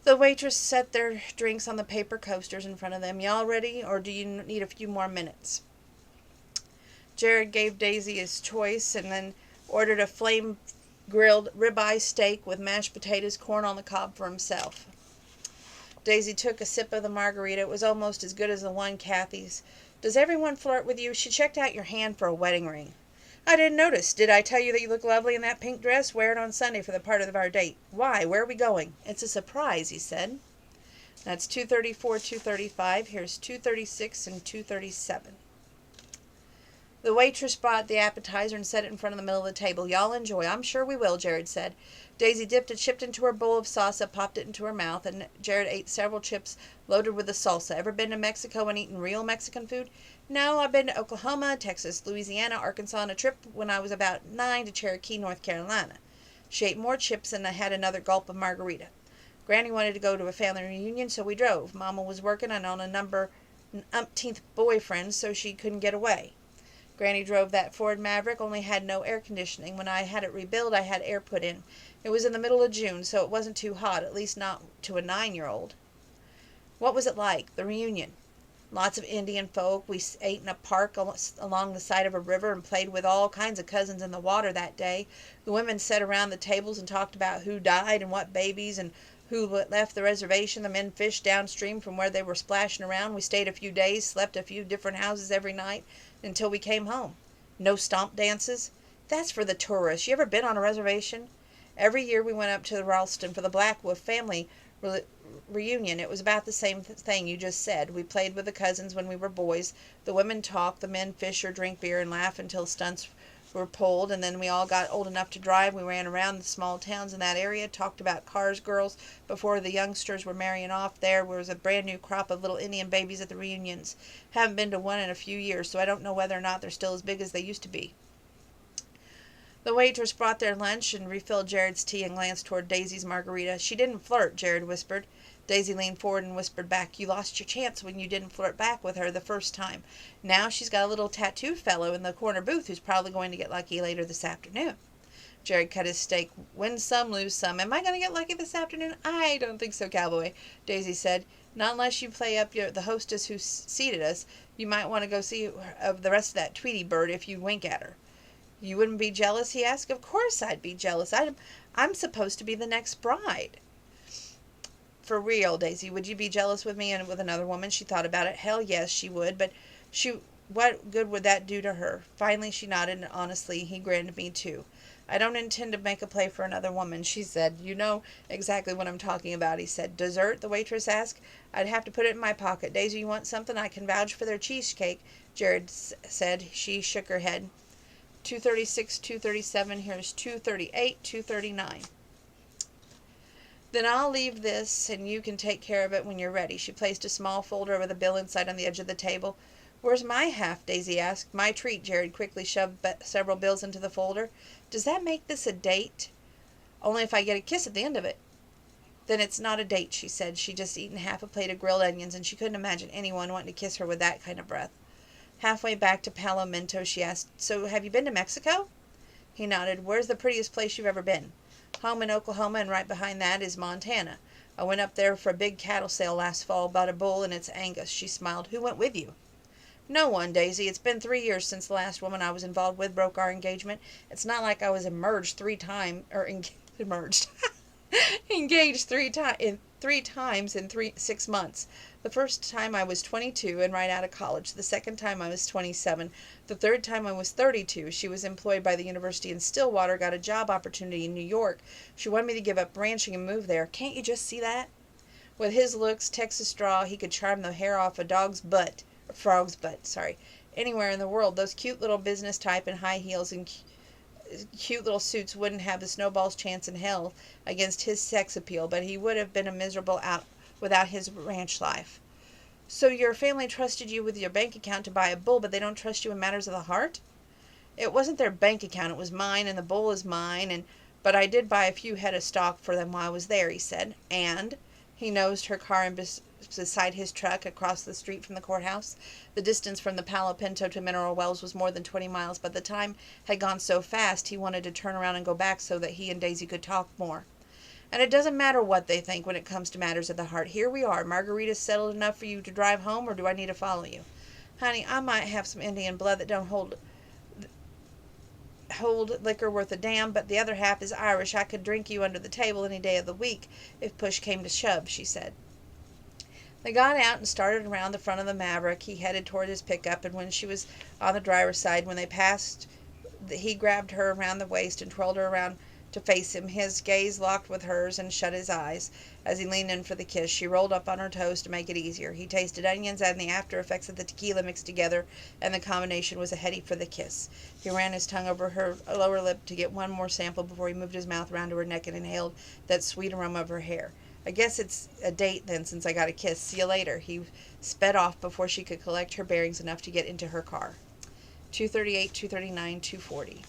The waitress set their drinks on the paper coasters in front of them. Y'all ready, or do you need a few more minutes? Jared gave Daisy his choice and then ordered a flame-grilled ribeye steak with mashed potatoes, corn on the cob for himself. Daisy took a sip of the margarita. It was almost as good as the one Kathy's. Does everyone flirt with you? She checked out your hand for a wedding ring. I didn't notice. Did I tell you that you look lovely in that pink dress? Wear it on Sunday for the part of our date. Why? Where are we going? It's a surprise, he said. That's 234, 235. Here's 236 and 237. The waitress brought the appetizer and set it in front of the middle of the table. Y'all enjoy. I'm sure we will, Jared said. Daisy dipped a chip into her bowl of salsa, popped it into her mouth, and Jared ate several chips loaded with the salsa. Ever been to Mexico and eaten real Mexican food? No, I've been to Oklahoma, Texas, Louisiana, Arkansas on a trip when I was about 9 to Cherokee, North Carolina. She ate more chips and I had another gulp of margarita. Granny wanted to go to a family reunion, so we drove. Mama was working and on an umpteenth boyfriend, so she couldn't get away. Granny drove that Ford Maverick, only had no air conditioning. When I had it rebuilt, I had air put in. It was in the middle of June, so it wasn't too hot, at least not to a 9-year-old. What was it like, the reunion? Lots of Indian folk. We ate in a park along the side of a river and played with all kinds of cousins in the water that day. The women sat around the tables and talked about who died and what babies and who left the reservation. The men fished downstream from where they were splashing around. We stayed a few days, slept a few different houses every night until we came home. No stomp dances? That's for the tourists. You ever been on a reservation? Every year we went up to Ralston for the Blackwolf family reunion. It was about the same thing you just said. We played with the cousins when we were boys. The women talk, the men fish or drink beer and laugh until stunts were pulled, and then we all got old enough to drive. We ran around the small towns in that area, talked about cars, girls, before the youngsters were marrying off. There was a brand new crop of little Indian babies at the reunions. Haven't been to one in a few years, so I don't know whether or not they're still as big as they used to be. The waitress brought their lunch and refilled Jared's tea and glanced toward Daisy's margarita. She didn't flirt, Jared whispered. Daisy leaned forward and whispered back, "You lost your chance when you didn't flirt back with her the first time. Now she's got a little tattooed fellow in the corner booth who's probably going to get lucky later this afternoon." Jared cut his steak. "Win some, lose some. Am I going to get lucky this afternoon?" "I don't think so, cowboy," Daisy said. "Not unless you play up the hostess who seated us. You might want to go see of the rest of that Tweety bird if you wink at her." "You wouldn't be jealous?" he asked. "Of course I'd be jealous. I'm supposed to be the next bride." "For real, Daisy, would you be jealous with me and with another woman?" She thought about it. Hell yes, she would, but what good would that do to her? Finally she nodded, and honestly, he grinned. "Me too." "I don't intend to make a play for another woman," she said. "You know exactly what I'm talking about," he said. "Dessert?" the waitress asked. "I'd have to put it in my pocket. Daisy, you want something? I can vouch for their cheesecake," Jared said. She shook her head. 236, 237, here's 238, 239. "Then I'll leave this, and you can take care of it when you're ready." She placed a small folder with a bill inside on the edge of the table. "Where's my half?" Daisy asked. "My treat." Jared quickly shoved several bills into the folder. "Does that make this a date?" "Only if I get a kiss at the end of it." "Then it's not a date," she said. She'd just eaten half a plate of grilled onions, and she couldn't imagine anyone wanting to kiss her with that kind of breath. Halfway back to Palomento, she asked, "So have you been to Mexico?" He nodded. "Where's the prettiest place you've ever been?" "Home in Oklahoma, and right behind that is Montana. I went up there for a big cattle sale last fall, bought a bull, and it's Angus." She smiled. "Who went with you?" "No one, Daisy. It's been 3 years since the last woman I was involved with broke our engagement. It's not like I was emerged emerged engaged 3 times in 6 months. The first time I was 22 and right out of college. The second time I was 27. The third time I was 32. She was employed by the university in Stillwater, got a job opportunity in New York. She wanted me to give up ranching and move there. Can't you just see that?" With his looks, Texas drawl, he could charm the hair off a frog's butt, anywhere in the world. Those cute little business type in high heels and cute little suits wouldn't have the snowball's chance in hell against his sex appeal, but he would have been a miserable out without his ranch life. "So your family trusted you with your bank account to buy a bull, but they don't trust you in matters of the heart?" "It wasn't their bank account, it was mine, and the bull is mine, but I did buy a few head of stock for them while I was there," he said. "And?" He nosed her car beside his truck across the street from the courthouse. The distance from the Palo Pinto to Mineral Wells was more than 20 miles, but the time had gone so fast he wanted to turn around and go back so that he and Daisy could talk more. "And it doesn't matter what they think when it comes to matters of the heart. Here we are. Margarita's settled enough for you to drive home, or do I need to follow you?" "Honey, I might have some Indian blood that don't hold liquor worth a damn, but the other half is Irish. I could drink you under the table any day of the week if push came to shove," she said. They got out and started around the front of the Maverick. He headed toward his pickup, and when she was on the driver's side, when they passed, he grabbed her around the waist and twirled her around to face him. His gaze locked with hers and shut his eyes. As he leaned in for the kiss, she rolled up on her toes to make it easier. He tasted onions and the after effects of the tequila mixed together, and the combination was a heady for the kiss. He ran his tongue over her lower lip to get one more sample before he moved his mouth around to her neck and inhaled that sweet aroma of her hair. "I guess it's a date then, since I got a kiss. See you later." He sped off before she could collect her bearings enough to get into her car. 238, 239, 240.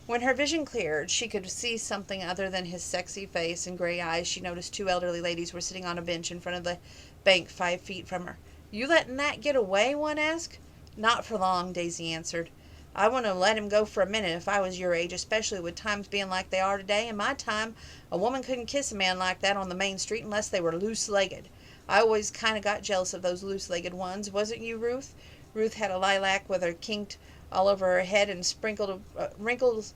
When her vision cleared, she could see something other than his sexy face and gray eyes. She noticed 2 elderly ladies were sitting on a bench in front of the bank 5 feet from her. "You letting that get away?" one asked. "Not for long," Daisy answered. "I wouldn't have let him go for a minute if I was your age, especially with times being like they are today. In my time, a woman couldn't kiss a man like that on the main street unless they were loose-legged. I always kind of got jealous of those loose-legged ones. Wasn't you, Ruth?" Ruth had a lilac with her kinked all over her head and sprinkled wrinkles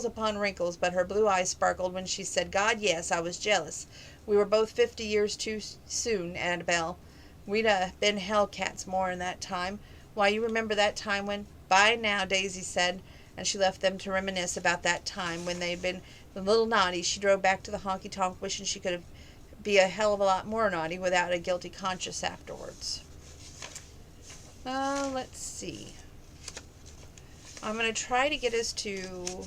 upon wrinkles, but her blue eyes sparkled when she said, "God, yes, I was jealous. We were both 50 years too soon, Annabelle. We'd been hellcats more in that time. Why, you remember that time when—" "Bye now," Daisy said, and she left them to reminisce about that time when they'd been a little naughty. She drove back to the honky tonk wishing she could be a hell of a lot more naughty without a guilty conscience afterwards. Let's see. I'm going to try to get us to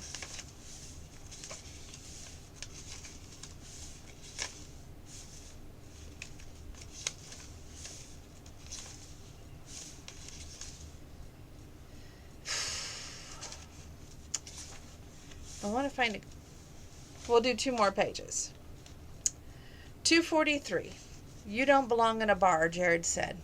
I want to find a... We'll do 2 more pages. 243. You don't belong in a bar, Jared said.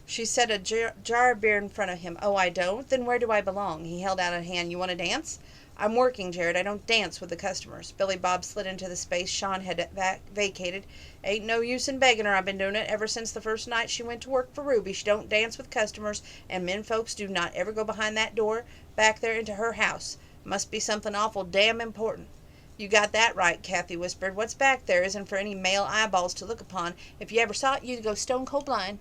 She set a jar of beer in front of him. Oh, I don't? Then where do I belong? He held out a hand. You want to dance? I'm working, Jared. I don't dance with the customers. Billy Bob slid into the space Sean had vacated. Ain't no use in begging her. I've been doing it ever since the first night she went to work for Ruby. She don't dance with customers, and men folks do not ever go behind that door back there into her house. Must be something awful damn important. You got that right, Kathy whispered. What's back there isn't for any male eyeballs to look upon. If you ever saw it, you'd go stone cold blind.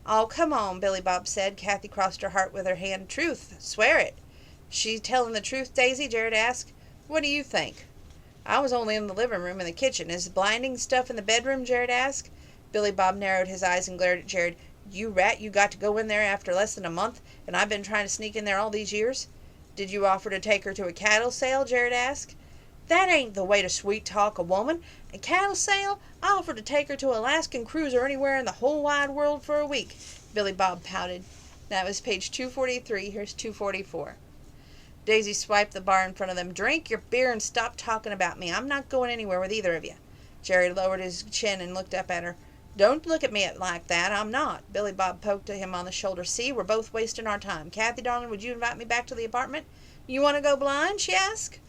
Oh, come on, Billy Bob said. Kathy crossed her heart with her hand. Truth. Swear it. She telling the truth, Daisy? Jared asked. What do you think? I was only in the living room and the kitchen. Is blinding stuff in the bedroom? Jared asked. Billy Bob narrowed his eyes and glared at Jared. You rat, you got to go in there after less than a month, and I've been trying to sneak in there all these years? Did you offer to take her to a cattle sale? Jared asked. That ain't the way to sweet talk a woman. A cattle sale? I offered to take her to an Alaskan cruise or anywhere in the whole wide world for a week. Billy Bob pouted. That was page 243. Here's 244. Daisy swiped the bar in front of them. Drink your beer and stop talking about me. I'm not going anywhere with either of you. Jerry lowered his chin and looked up at her. Don't look at me like that. I'm not. Billy Bob poked him on the shoulder. See, we're both wasting our time. Kathy, darling, would you invite me back to the apartment? You want to go blind? She asked.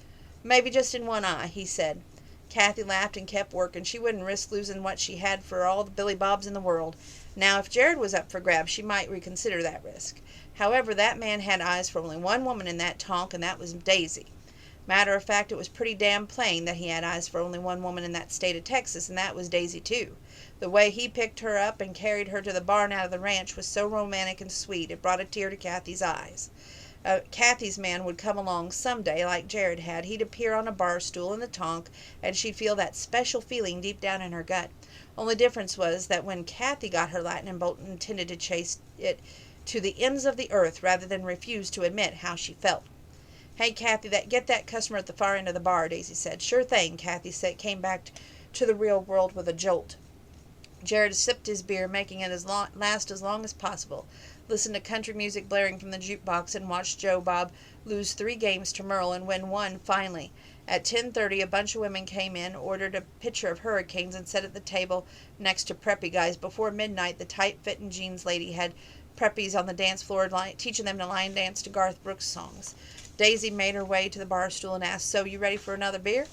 Maybe just in one eye, he said. Kathy laughed and kept working. She wouldn't risk losing what she had for all the Billy Bobs in the world. Now, if Jared was up for grabs, she might reconsider that risk. However, that man had eyes for only one woman in that tonk, and that was Daisy. Matter of fact, it was pretty damn plain that he had eyes for only one woman in that state of Texas, and that was Daisy, too. The way he picked her up and carried her to the barn out of the ranch was so romantic and sweet, it brought a tear to Kathy's eyes. Kathy's man would come along someday like Jared had. He'd appear on a bar stool in the tonk, and she'd feel that special feeling deep down in her gut. Only difference was that when Kathy got her lightning bolt and intended to chase it to the ends of the earth rather than refuse to admit how she felt. Hey, Kathy, get that customer at the far end of the bar, Daisy said. Sure thing, Kathy said, came back to the real world with a jolt. Jared sipped his beer, making it last as long as possible, listened to country music blaring from the jukebox, and watched Joe Bob lose 3 games to Merle and win 1 finally. At 10:30, a bunch of women came in, ordered a pitcher of hurricanes, and sat at the table next to preppy guys. Before midnight, the tight-fitting jeans lady had preppies on the dance floor, teaching them to line dance to Garth Brooks songs. Daisy made her way to the bar stool and asked, So, you ready for another beer?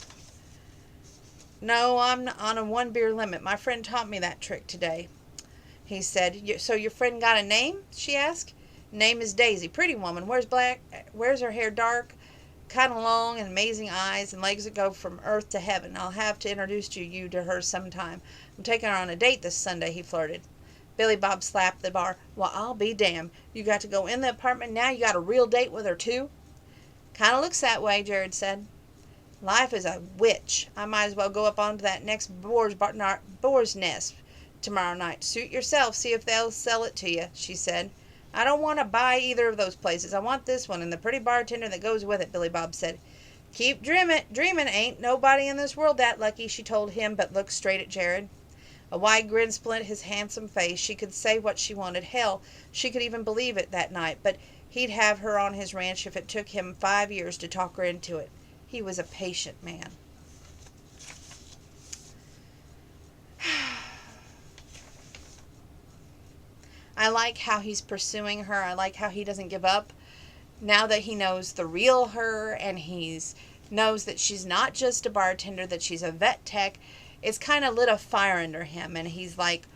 No, I'm on a 1-beer limit. My friend taught me that trick today, he said. So your friend got a name? She asked. Name is Daisy. Pretty woman. Where's her hair dark? Kind of long and amazing eyes and legs that go from earth to heaven. I'll have to introduce you to her sometime. I'm taking her on a date this Sunday, he flirted. Billy Bob slapped the bar. Well, I'll be damned. You got to go in the apartment now? You got a real date with her, too? Kind of looks that way, Jared said. Life is a witch. I might as well go up onto that next boar's nest tomorrow night. Suit yourself. See if they'll sell it to you, she said. I don't want to buy either of those places. I want this one and the pretty bartender that goes with it, Billy Bob said. Keep dreaming. Ain't nobody in this world that lucky, she told him, but looked straight at Jared. A wide grin split his handsome face. She could say what she wanted. Hell, she could even believe it that night, but he'd have her on his ranch if it took him 5 years to talk her into it. He was a patient man. I like how he's pursuing her. I like how he doesn't give up. Now that he knows the real her and knows that she's not just a bartender, that she's a vet tech, it's kind of lit a fire under him. And he's like,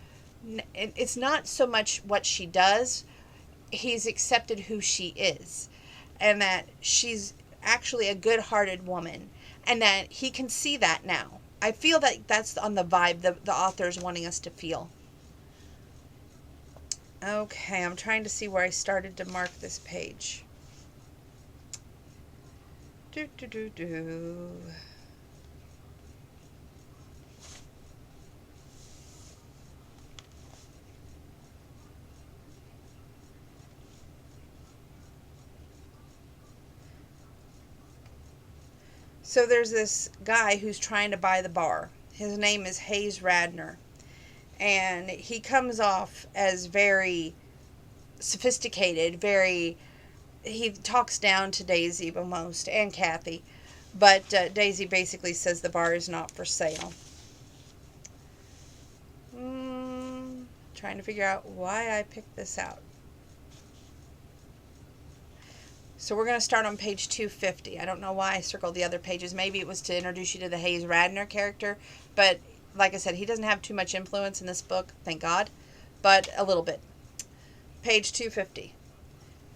it's not so much what she does. He's accepted who she is. And that she's actually a good-hearted woman. And that he can see that now. I feel that that's on the vibe the author's wanting us to feel. Okay, I'm trying to see where I started to mark this page. So there's this guy who's trying to buy the bar. His name is Hayes Radner. And he comes off as very sophisticated, he talks down to Daisy almost, and Kathy. But Daisy basically says the bar is not for sale. Trying to figure out why I picked this out. So we're going to start on page 250. I don't know why I circled the other pages. Maybe it was to introduce you to the Hayes Radner character. But like I said, he doesn't have too much influence in this book, thank God. But a little bit. Page 250.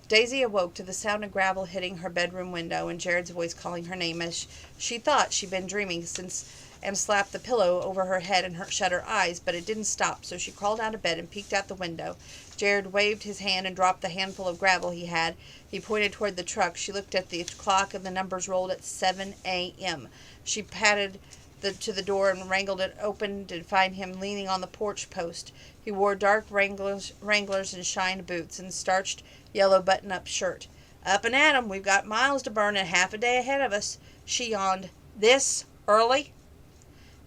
Daisy awoke to the sound of gravel hitting her bedroom window and Jared's voice calling her name as she thought she'd been dreaming and slapped the pillow over her head and shut her eyes, but it didn't stop, so she crawled out of bed and peeked out the window. Jared waved his hand and dropped the handful of gravel he had. He pointed toward the truck. She looked at the clock and the numbers rolled at 7 a.m. She patted to the door and wrangled it open to find him leaning on the porch post. He wore dark Wranglers and shined boots and starched yellow button-up shirt. Up and at 'em. We've got miles to burn and half a day ahead of us. She yawned. This early?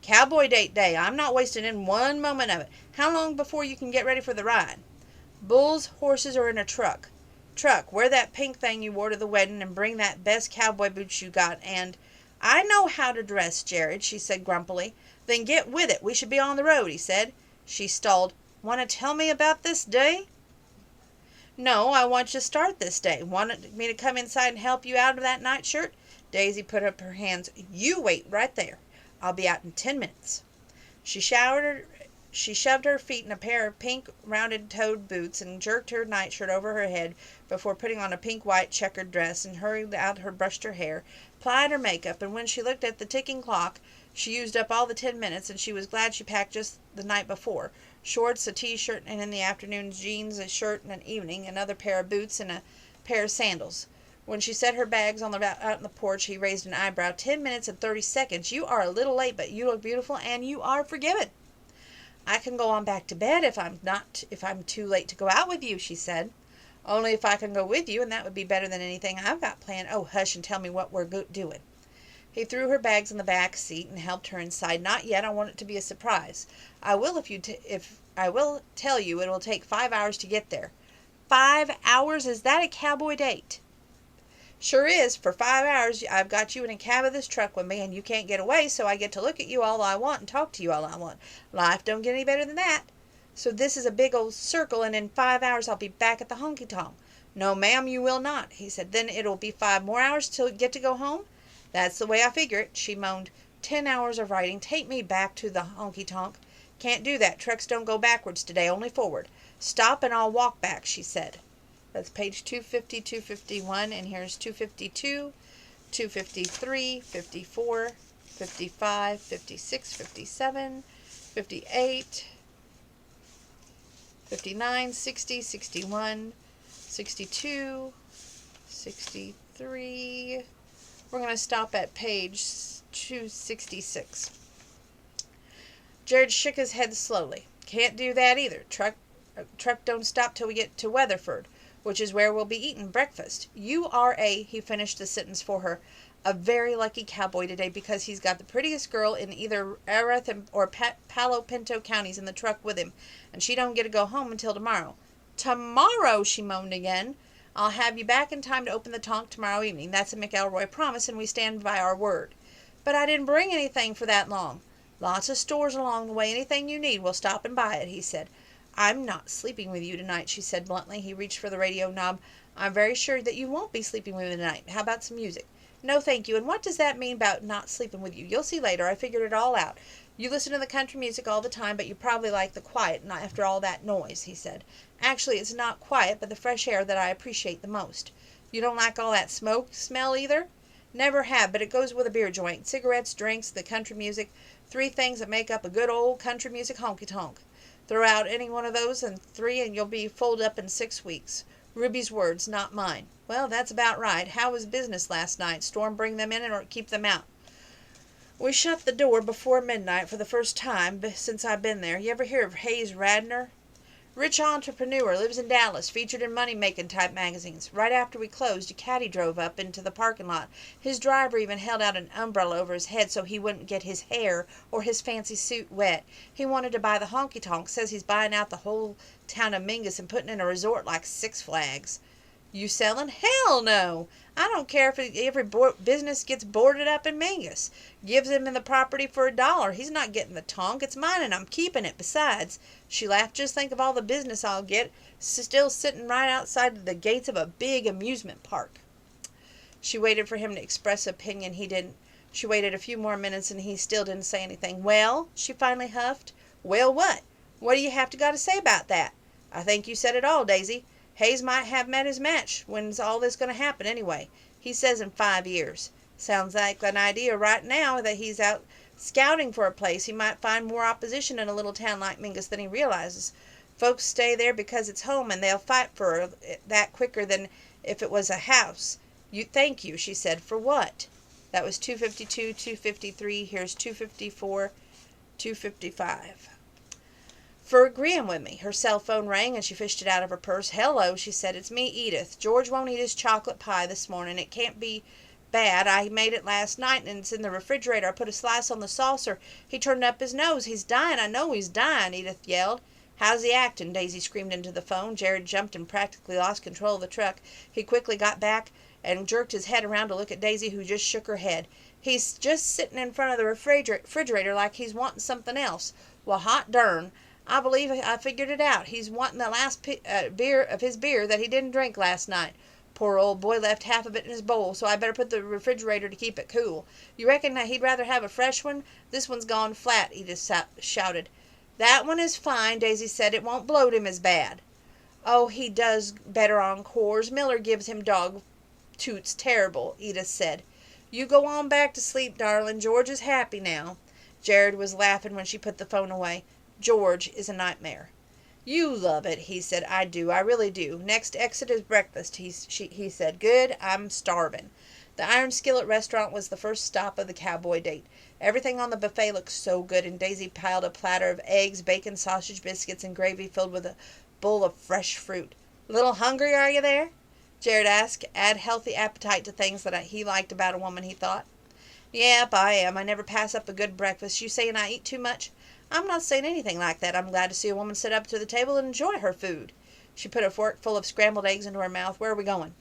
Cowboy date day. I'm not wasting in one moment of it. How long before you can get ready for the ride? Bulls, horses, or in a truck? Truck. Wear that pink thing you wore to the wedding and bring that best cowboy boots you got and... I know how to dress, Jared, she said grumpily. Then get with it. We should be on the road, he said. She stalled. Want to tell me about this day? No, I want you to start this day. Want me to come inside and help you out of that nightshirt? Daisy put up her hands. You wait right there. I'll be out in 10 minutes. She shoved her feet in a pair of pink rounded-toed boots and jerked her nightshirt over her head before putting on a pink-white checkered dress and hurried out brushed her hair, plied her makeup, and when she looked at the ticking clock, she used up all the 10 minutes, and she was glad she packed just the night before. Shorts, a t-shirt, and in the afternoon jeans, a shirt, and an evening, another pair of boots, and a pair of sandals. When she set her bags out on the porch, he raised an eyebrow. 10 minutes and 30 seconds. You are a little late, but you look beautiful, and you are forgiven. I can go on back to bed if I'm too late to go out with you, she said. Only if I can go with you, and that would be better than anything I've got planned. Oh, hush and tell me what we're doing. He threw her bags in the back seat and helped her inside. Not yet. I want it to be a surprise. I will if I will tell you it will take 5 hours to get there. 5 hours? Is that a cowboy date? Sure is. For 5 hours, I've got you in a cab of this truck with me, and you can't get away, so I get to look at you all I want and talk to you all I want. Life don't get any better than that. So this is a big old circle, and in 5 hours I'll be back at the honky tonk. No, ma'am, you will not, he said. Then it'll be 5 more hours till you get to go home? That's the way I figure it, she moaned. 10 hours of riding. Take me back to the honky tonk. Can't do that. Trucks don't go backwards today, only forward. Stop and I'll walk back, she said. That's page 250, 251, and here's 252, 253, 54, 55, 56, 57, 58, 59, 60, 61, 62, 63. We're going to stop at page 266. Jared shook his head slowly. Can't do that either. Truck don't stop till we get to Weatherford, which is where we'll be eating breakfast. You are he finished the sentence for her, a very lucky cowboy today because he's got the prettiest girl in either Erath or Palo Pinto counties in the truck with him, and she don't get to go home until tomorrow. Tomorrow, she moaned again. I'll have you back in time to open the tonk tomorrow evening. That's a McElroy promise, and we stand by our word. But I didn't bring anything for that long. Lots of stores along the way. Anything you need, we'll stop and buy it, he said. I'm not sleeping with you tonight, she said bluntly. He reached for the radio knob. I'm very sure that you won't be sleeping with me tonight. How about some music? No, thank you. And what does that mean about not sleeping with you? You'll see later. I figured it all out. You listen to the country music all the time, but you probably like the quiet, not after all that noise, he said. Actually, it's not quiet, but the fresh air that I appreciate the most. You don't like all that smoke smell either? Never have, but it goes with a beer joint. Cigarettes, drinks, the country music. 3 things that make up a good old country music honky-tonk. Throw out any one of those and 3 and you'll be folded up in 6 weeks. Ruby's words, not mine. Well, that's about right. How was business last night? Storm bring them in or keep them out? We shut the door before midnight for the first time since I've been there. You ever hear of Hayes Radner? Rich entrepreneur, lives in Dallas, featured in money-making type magazines. Right after we closed, a caddy drove up into the parking lot. His driver even held out an umbrella over his head so he wouldn't get his hair or his fancy suit wet. He wanted to buy the honky-tonk, says he's buying out the whole town of Mingus and putting in a resort like Six Flags. You selling? Hell no! I don't care if every business gets boarded up in Mangus. Gives him the property for $1. He's not getting the tonk. It's mine and I'm keeping it. Besides, she laughed, just think of all the business I'll get still sitting right outside the gates of a big amusement park. She waited for him to express opinion. He didn't. She waited a few more minutes and he still didn't say anything. Well, she finally huffed. Well, what? What do you have got to say about that? I think you said it all, Daisy. Hayes might have met his match. When's all this going to happen, anyway? He says in 5 years. Sounds like an idea right now that he's out scouting for a place. He might find more opposition in a little town like Mingus than he realizes. Folks stay there because it's home, and they'll fight for that quicker than if it was a house. Thank you, she said. For what? That was 252, 253. Here's 254, 255. For agreeing with me. Her cell phone rang and she fished it out of her purse. Hello, she said. It's me, Edith. George won't eat his chocolate pie this morning. It can't be bad. I made it last night and it's in the refrigerator. I put a slice on the saucer. He turned up his nose. He's dying. I know he's dying, Edith yelled. How's he acting? Daisy screamed into the phone. Jared jumped and practically lost control of the truck. He quickly got back and jerked his head around to look at Daisy, who just shook her head. He's just sitting in front of the refrigerator like he's wanting something else. Well, hot darn. I believe I figured it out. He's wanting the last beer of his beer that he didn't drink last night. Poor old boy left half of it in his bowl, so I better put the refrigerator to keep it cool. You reckon that he'd rather have a fresh one? This one's gone flat, Edith shouted. That one is fine, Daisy said. It won't bloat him as bad. Oh, he does better on cores. Miller gives him dog toots terrible, Edith said. You go on back to sleep, darling. George is happy now. Jared was laughing when she put the phone away. George is a nightmare. You love it, he said. I do. I really do. Next exit is breakfast, he said. Good. I'm starving. The Iron Skillet restaurant was the first stop of the cowboy date. Everything on the buffet looked so good, and Daisy piled a platter of eggs, bacon, sausage, biscuits, and gravy filled with a bowl of fresh fruit. Little hungry, are you there? Jared asked. Add healthy appetite to things that he liked about a woman, he thought. Yep, I am. I never pass up a good breakfast. You saying I eat too much? I'm not saying anything like that. I'm glad to see a woman sit up to the table and enjoy her food. She put a fork full of scrambled eggs into her mouth. Where are we going?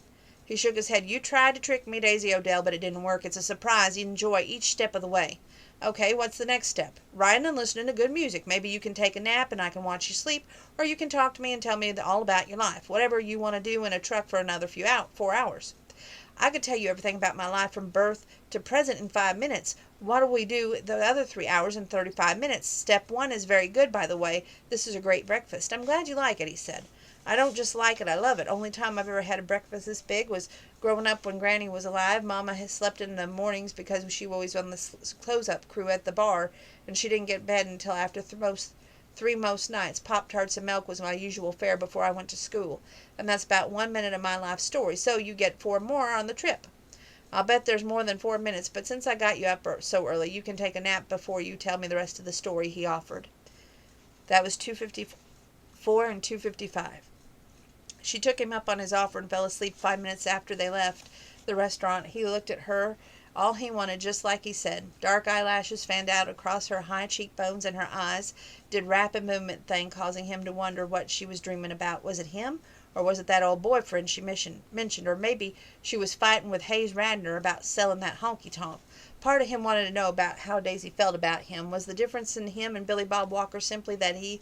He shook his head. You tried to trick me, Daisy Odell, but it didn't work. It's a surprise. You enjoy each step of the way. Okay, what's the next step? Riding and listening to good music. Maybe you can take a nap and I can watch you sleep, or you can talk to me and tell me all about your life. Whatever you want to do in a truck for another 4 hours. I could tell you everything about my life from birth to present in 5 minutes. What'll we do the other 3 hours and 35 minutes? Step 1 is very good, by the way. This is a great breakfast. I'm glad you like it, he said. I don't just like it, I love it. Only time I've ever had a breakfast this big was growing up when Granny was alive. Mama has slept in the mornings because she always on the close-up crew at the bar, and she didn't get bed until after most nights. Pop-Tarts and milk was my usual fare before I went to school. And that's about 1 minute of my life story, so you get 4 more on the trip. I'll bet there's more than 4 minutes, but since I got you up so early, you can take a nap before you tell me the rest of the story, he offered. That was 254 and 255. She took him up on his offer and fell asleep 5 minutes after they left the restaurant. He looked at her, all he wanted, just like he said. Dark eyelashes fanned out across her high cheekbones, and her eyes did rapid movement thing, causing him to wonder what she was dreaming about. Was it him? Or was it that old boyfriend she mentioned? Or maybe she was fighting with Hayes Radnor about selling that honky tonk. Part of him wanted to know about how Daisy felt about him. Was the difference in him and Billy Bob Walker simply that he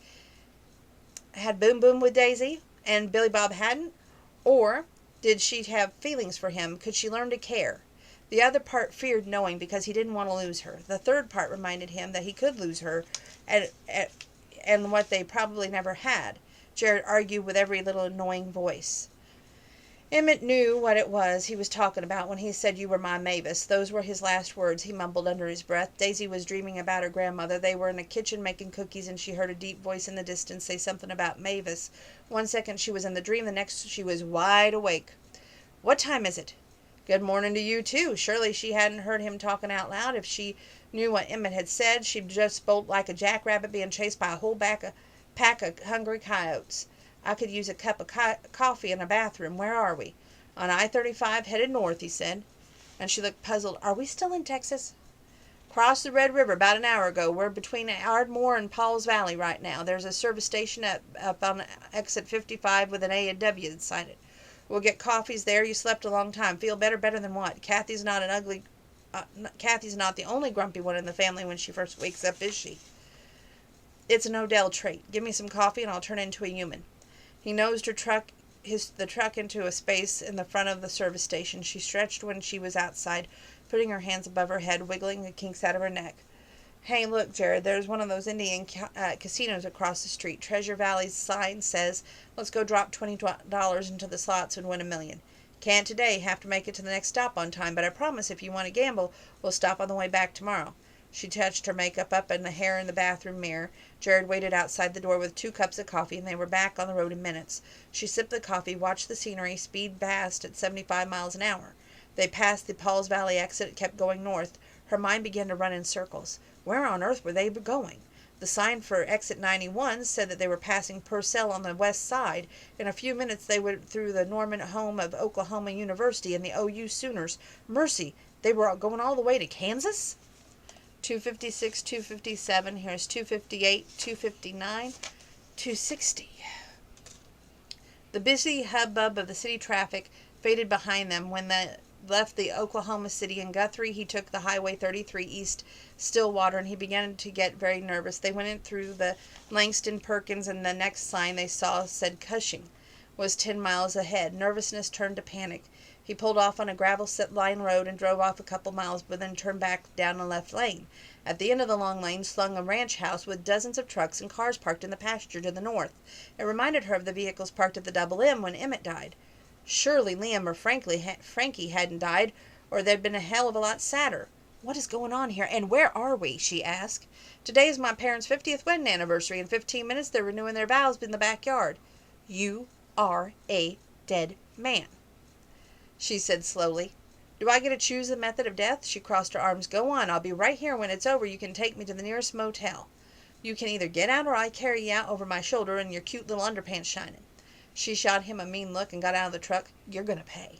had boom with Daisy and Billy Bob hadn't? Or did she have feelings for him? Could she learn to care? The other part feared knowing because he didn't want to lose her. The third part reminded him that he could lose her and what they probably never had. Jared argued with every little annoying voice. Emmett knew what it was he was talking about when he said, you were my Mavis. Those were his last words, he mumbled under his breath. Daisy was dreaming about her grandmother. They were in the kitchen making cookies, and she heard a deep voice in the distance say something about Mavis. 1 second she was in the dream, the next she was wide awake. What time is it? Good morning to you, too. Surely she hadn't heard him talking out loud. If she knew what Emmett had said, she'd just bolt like a jackrabbit being chased by a whole pack of hungry coyotes. I could use a cup of coffee in a bathroom. Where are we? On I-35 headed north, he said. And she looked puzzled. Are we still in Texas? Crossed the Red River about an hour ago. We're between Ardmore and Paul's Valley right now. There's a service station up on exit 55 with an A and W inside it. We'll get coffees there. You slept a long time. Feel better? Better than what? Kathy's not the only grumpy one in the family when she first wakes up, is she? It's an Odell trait. Give me some coffee and I'll turn into a human. He nosed the truck into a space in the front of the service station. She stretched when she was outside, putting her hands above her head, wiggling the kinks out of her neck. Hey, look, Jared, there's one of those Indian casinos across the street. Treasure Valley's sign says, let's go drop $20 into the slots and win $1 million. Can't today, have to make it to the next stop on time, but I promise if you want to gamble, we'll stop on the way back tomorrow. She touched her makeup up and the hair in the bathroom mirror. Jared waited outside the door with 2 cups of coffee, and they were back on the road in minutes. She sipped the coffee, watched the scenery speed past at 75 miles an hour. They passed the Pauls Valley exit and kept going north. Her mind began to run in circles. Where on earth were they going? The sign for exit 91 said that they were passing Purcell on the west side. In a few minutes they went through the Norman home of Oklahoma University and the OU Sooners. Mercy, they were going all the way to Kansas? 256, 257, here's 258, 259, 260. The busy hubbub of the city traffic faded behind them. When they left the Oklahoma City in Guthrie, he took the Highway 33 east Stillwater, and he began to get very nervous. They went in through the Langston Perkins, and the next sign they saw said Cushing was 10 miles ahead. Nervousness turned to panic. He pulled off on a gravel-lined road and drove off a couple miles, but then turned back down a left lane. At the end of the long lane slung a ranch house with dozens of trucks and cars parked in the pasture to the north. It reminded her of the vehicles parked at the Double M when Emmett died. Surely Liam or Frankie hadn't died, or they'd been a hell of a lot sadder. What is going on here, and where are we? She asked. Today is my parents' 50th wedding anniversary. In 15 minutes they're renewing their vows in the backyard. You are a dead man, she said slowly. Do I get to choose the method of death? She crossed her arms. Go on. I'll be right here. When it's over, you can take me to the nearest motel. You can either get out or I carry you out over my shoulder and your cute little underpants shining. She shot him a mean look and got out of the truck. You're going to pay.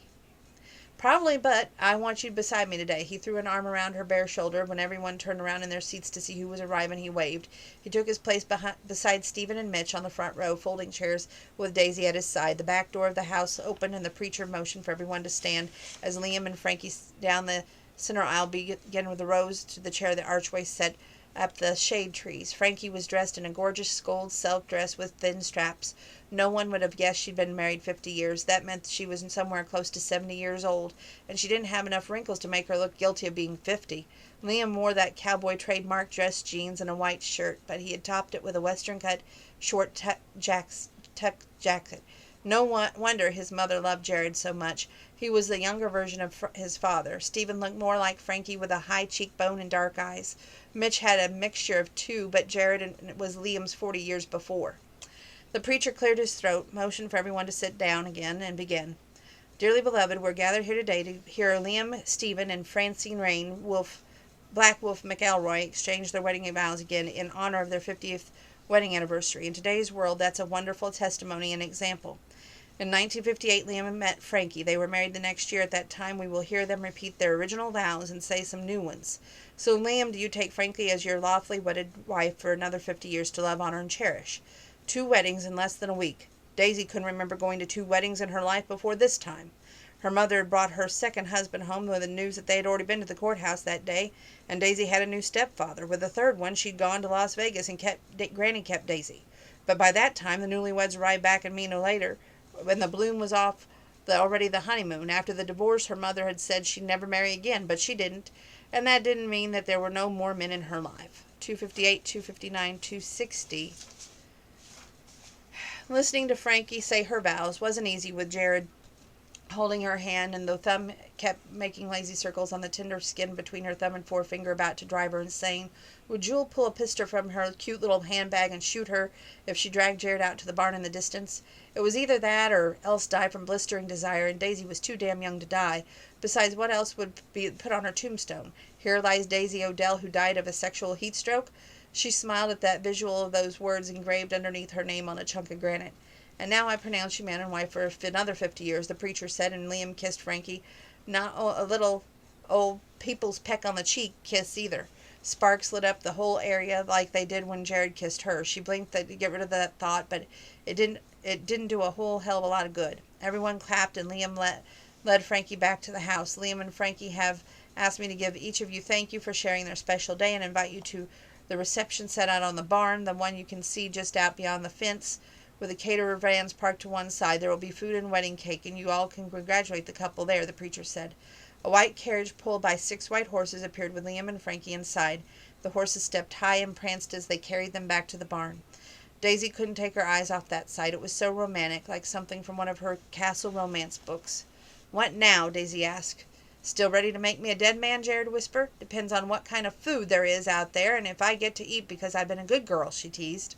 Probably, but I want you beside me today. He threw an arm around her bare shoulder. When everyone turned around in their seats to see who was arriving, he waved. He took his place beside Stephen and Mitch on the front row, folding chairs with Daisy at his side. The back door of the house opened, and the preacher motioned for everyone to stand as Liam and Frankie down the center aisle began with the rows to the chair. The archway set up the shade trees. Frankie was dressed in a gorgeous gold silk dress with thin straps. No one would have guessed she'd been married 50 years. That meant she was somewhere close to 70 years old, and she didn't have enough wrinkles to make her look guilty of being 50. Liam wore that cowboy trademark dress jeans and a white shirt, but he had topped it with a western-cut short tuck jacket. No wonder his mother loved Jared so much. He was the younger version of his father. Stephen looked more like Frankie with a high cheekbone and dark eyes. Mitch had a mixture of two, but Jared was Liam's 40 years before. The preacher cleared his throat, motioned for everyone to sit down again, and began. Dearly beloved, we're gathered here today to hear Liam, Stephen, and Francine Black Wolf McElroy exchange their wedding vows again in honor of their 50th wedding anniversary. In today's world, that's a wonderful testimony and example. In 1958, Liam met Frankie. They were married the next year. At that time, we will hear them repeat their original vows and say some new ones. So, Liam, do you take Frankie as your lawfully wedded wife for another 50 years to love, honor, and cherish? 2 weddings in less than a week. Daisy couldn't remember going to 2 weddings in her life before this time. Her mother had brought her second husband home with the news that they had already been to the courthouse that day, and Daisy had a new stepfather. With the third one, she'd gone to Las Vegas, and Granny kept Daisy. But by that time, the newlyweds arrived back in Mino later, when the bloom was off already the honeymoon. After the divorce, her mother had said she'd never marry again, but she didn't, and that didn't mean that there were no more men in her life. 258, 259, 260. Listening to Frankie say her vows wasn't easy with Jared holding her hand, and the thumb kept making lazy circles on the tender skin between her thumb and forefinger, about to drive her insane. Would Jewel pull a pistol from her cute little handbag and shoot her if she dragged Jared out to the barn in the distance? It was either that or else die from blistering desire, and Daisy was too damn young to die. Besides, what else would be put on her tombstone? Here lies Daisy Odell, who died of a sexual heat stroke. She smiled at that visual of those words engraved underneath her name on a chunk of granite. And now I pronounce you man and wife for another 50 years, the preacher said, and Liam kissed Frankie. Not a little old people's peck on the cheek kiss either. Sparks lit up the whole area like they did when Jared kissed her. She blinked to get rid of that thought, but it didn't do a whole hell of a lot of good. Everyone clapped, and Liam led Frankie back to the house. Liam and Frankie have asked me to give each of you thank you for sharing their special day and invite you to the reception set out on the barn, the one you can see just out beyond the fence, with the caterer vans parked to one side. There will be food and wedding cake, and you all can congratulate the couple there, the preacher said. A white carriage pulled by 6 white horses appeared with Liam and Frankie inside. The horses stepped high and pranced as they carried them back to the barn. Daisy couldn't take her eyes off that sight. It was so romantic, like something from one of her castle romance books. "What now?" Daisy asked. "Still ready to make me a dead man?" Jared whispered. "Depends on what kind of food there is out there, and if I get to eat because I've been a good girl," she teased.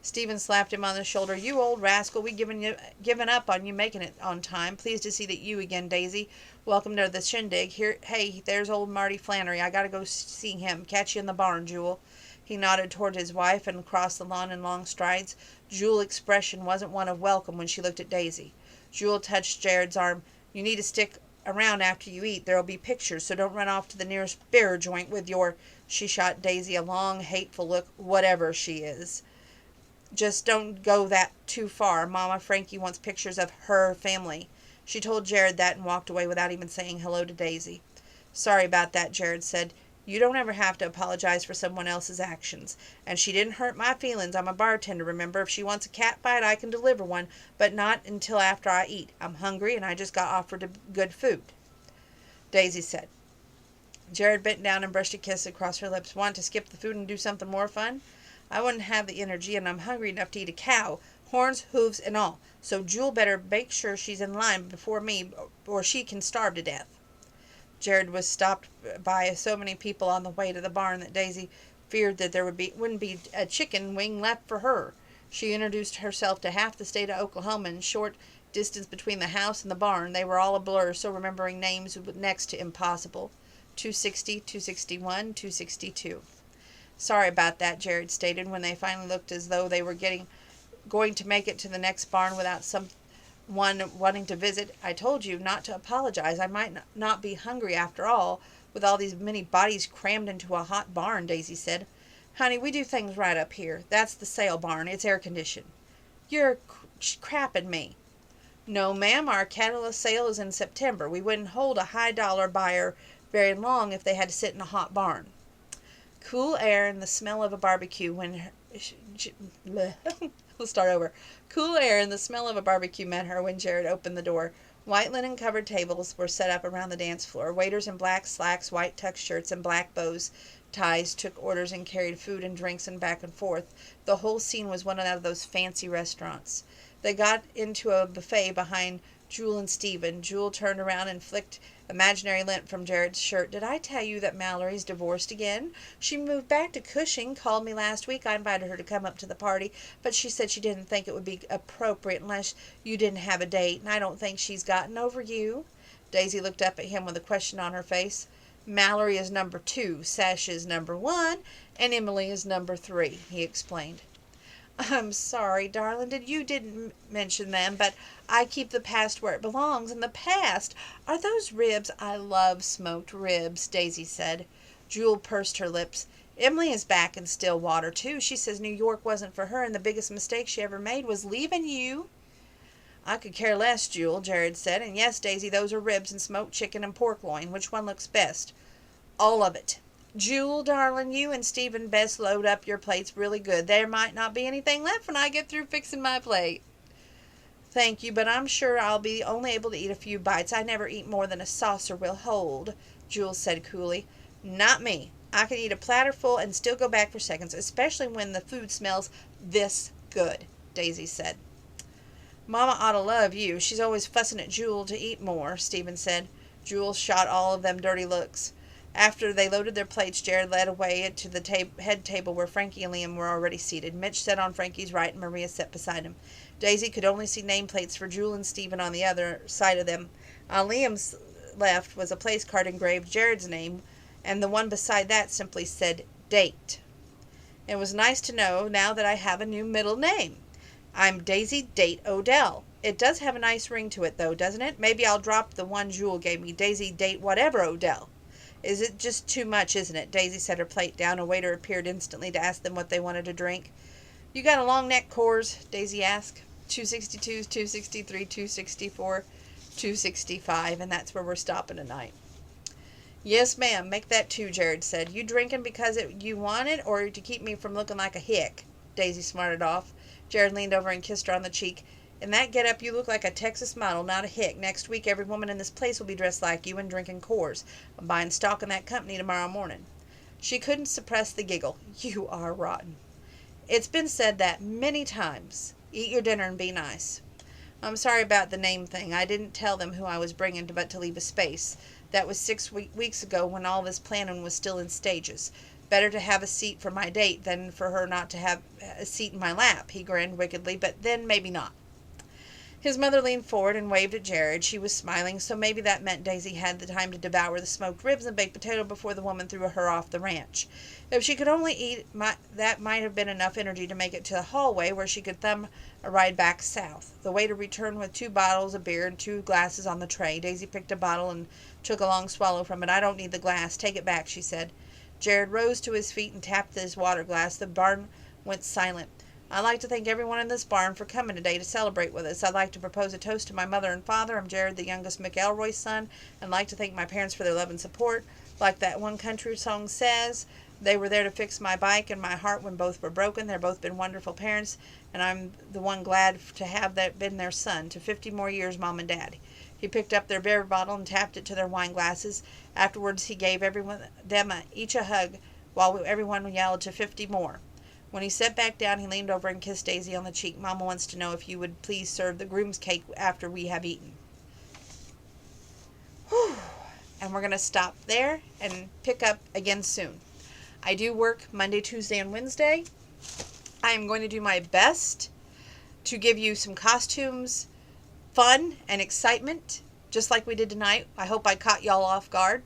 Stephen slapped him on the shoulder. "You old rascal, we given up on you making it on time. Pleased to see that you again, Daisy. Welcome to the shindig. Here, hey, there's old Marty Flannery. I gotta go see him. Catch you in the barn, Jewel." He nodded toward his wife and crossed the lawn in long strides. Jewel's expression wasn't one of welcome when she looked at Daisy. Jewel touched Jared's arm. "You need to stick around after you eat. There'll be pictures, so don't run off to the nearest beer joint with your—" She shot Daisy a long, hateful look. "Whatever she is. Just don't go that too far. Mama Frankie wants pictures of her family." She told Jared that and walked away without even saying hello to Daisy. "Sorry about that," Jared said. "You don't ever have to apologize for someone else's actions. And she didn't hurt my feelings. I'm a bartender, remember. If she wants a cat fight, I can deliver one, but not until after I eat. I'm hungry, and I just got offered good food," Daisy said. Jared bent down and brushed a kiss across her lips. "Want to skip the food and do something more fun?" "I wouldn't have the energy, and I'm hungry enough to eat a cow, horns, hooves, and all. So Jewel better make sure she's in line before me, or she can starve to death." Jared was stopped by so many people on the way to the barn that Daisy feared that there wouldn't be a chicken wing left for her. She introduced herself to half the state of Oklahoma in short distance between the house and the barn. They were all a blur, so remembering names was next to impossible. 260, 261, 262. "Sorry about that," Jared stated when they finally looked as though they were going to make it to the next barn without someone wanting to visit. "I told you not to apologize. I might not be hungry after all, with all these many bodies crammed into a hot barn," Daisy said. "Honey, we do things right up here. That's the sale barn. It's air-conditioned." "You're crapping me." "No, ma'am. Our cattle sale is in September. We wouldn't hold a high-dollar buyer very long if they had to sit in a hot barn." Cool air and the smell of a barbecue We'll start over. Cool air and the smell of a barbecue met her when Jared opened the door. White linen-covered tables were set up around the dance floor. Waiters in black slacks, white tuck shirts, and black bows ties took orders and carried food and drinks and back and forth. The whole scene was one of those fancy restaurants. They got into a buffet behind Jewel and Stephen. Jewel turned around and flicked imaginary lint from Jared's shirt. "Did I tell you that Mallory's divorced again? She moved back to Cushing, called me last week. I invited her to come up to the party, but she said she didn't think it would be appropriate unless you didn't have a date, and I don't think she's gotten over you." Daisy looked up at him with a question on her face. "Mallory is number 2, Sash is number 1, and Emily is number 3, he explained. "I'm sorry, darling, you didn't mention them, but I keep the past where it belongs, and the past are those ribs." "I love smoked ribs," Daisy said. Jewel pursed her lips. "Emily is back in Stillwater, too. She says New York wasn't for her, and the biggest mistake she ever made was leaving you." "I could care less, Jewel," Jared said. "And yes, Daisy, those are ribs and smoked chicken and pork loin. Which one looks best?" "All of it." "Jewel, darling, you and Stephen best load up your plates really good. There might not be anything left when I get through fixing my plate." "Thank you, but I'm sure I'll be only able to eat a few bites. I never eat more than a saucer will hold," Jewel said coolly. "Not me. I can eat a platter full and still go back for seconds, especially when the food smells this good," Daisy said. "Mama ought to love you. She's always fussing at Jewel to eat more," Stephen said. Jewel shot all of them dirty looks. After they loaded their plates, Jared led away to the head table where Frankie and Liam were already seated. Mitch sat on Frankie's right and Maria sat beside him. Daisy could only see nameplates for Jewel and Stephen on the other side of them. On Liam's left was a place card engraved Jared's name, and the one beside that simply said, "Date." "It was nice to know now that I have a new middle name. I'm Daisy Date Odell. It does have a nice ring to it, though, doesn't it? Maybe I'll drop the one Jewel gave me, Daisy Date whatever Odell. Is it just too much, isn't it?" Daisy set her plate down. A waiter appeared instantly to ask them what they wanted to drink. "You got a long neck, Cors?" Daisy asked. 262, 263, 264, 265, and that's where we're stopping tonight. Yes, ma'am, make that 2, Jared said. You drinking because you want it, or to keep me from looking like a hick? Daisy smarted off. Jared leaned over and kissed her on the cheek. In that get-up, you look like a Texas model, not a hick. Next week, every woman in this place will be dressed like you and drinking Coors. I'm buying stock in that company tomorrow morning. She couldn't suppress the giggle. You are rotten. It's been said that many times. Eat your dinner and be nice. I'm sorry about the name thing. I didn't tell them who I was bringing but to leave a space. That was 6 weeks ago when all this planning was still in stages. Better to have a seat for my date than for her not to have a seat in my lap, he grinned wickedly, but then maybe not. His mother leaned forward and waved at Jared. She was smiling, so maybe that meant Daisy had the time to devour the smoked ribs and baked potato before the woman threw her off the ranch. If she could only eat, that might have been enough energy to make it to the hallway where she could thumb a ride back south. The waiter returned with 2 bottles of beer and 2 glasses on the tray. Daisy picked a bottle and took a long swallow from it. I don't need the glass. Take it back, she said. Jared rose to his feet and tapped his water glass. The barn went silent. I'd like to thank everyone in this barn for coming today to celebrate with us. I'd like to propose a toast to my mother and father. I'm Jared, the youngest McElroy's son, and I'd like to thank my parents for their love and support. Like that one country song says, they were there to fix my bike and my heart when both were broken. They've both been wonderful parents, and I'm the one glad to have that been their son. To 50 more years, Mom and Dad. He picked up their beer bottle and tapped it to their wine glasses. Afterwards, he gave each a hug, while everyone yelled to 50 more. When he sat back down, he leaned over and kissed Daisy on the cheek. Mama wants to know if you would please serve the groom's cake after we have eaten. Whew. And we're going to stop there and pick up again soon. I do work Monday, Tuesday, and Wednesday. I am going to do my best to give you some costumes, fun, and excitement, just like we did tonight. I hope I caught y'all off guard.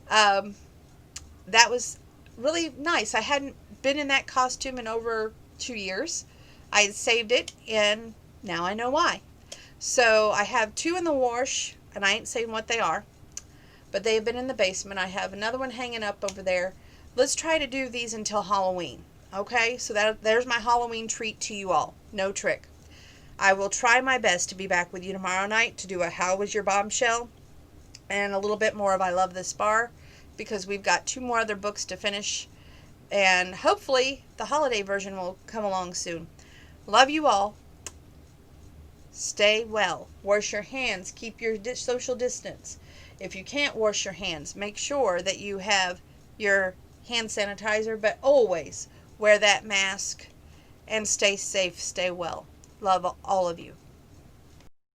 That was really nice. I hadn't been in that costume in over 2 years. I had saved it, and now I know why. So I have 2 in the wash, and I ain't saying what they are, but they have been in the basement. I have another one hanging up over there. Let's try to do these until Halloween. Okay, so there's my Halloween treat to you all. No trick. I will try my best to be back with you tomorrow night to do a How Was Your Bombshell and a little bit more of I Love This Bar, because we've got 2 more other books to finish, and hopefully the holiday version will come along soon. Love you all. Stay well. Wash your hands. Keep your social distance. If you can't wash your hands, make sure that you have your hand sanitizer, but always wear that mask and stay safe, stay well. Love all of you.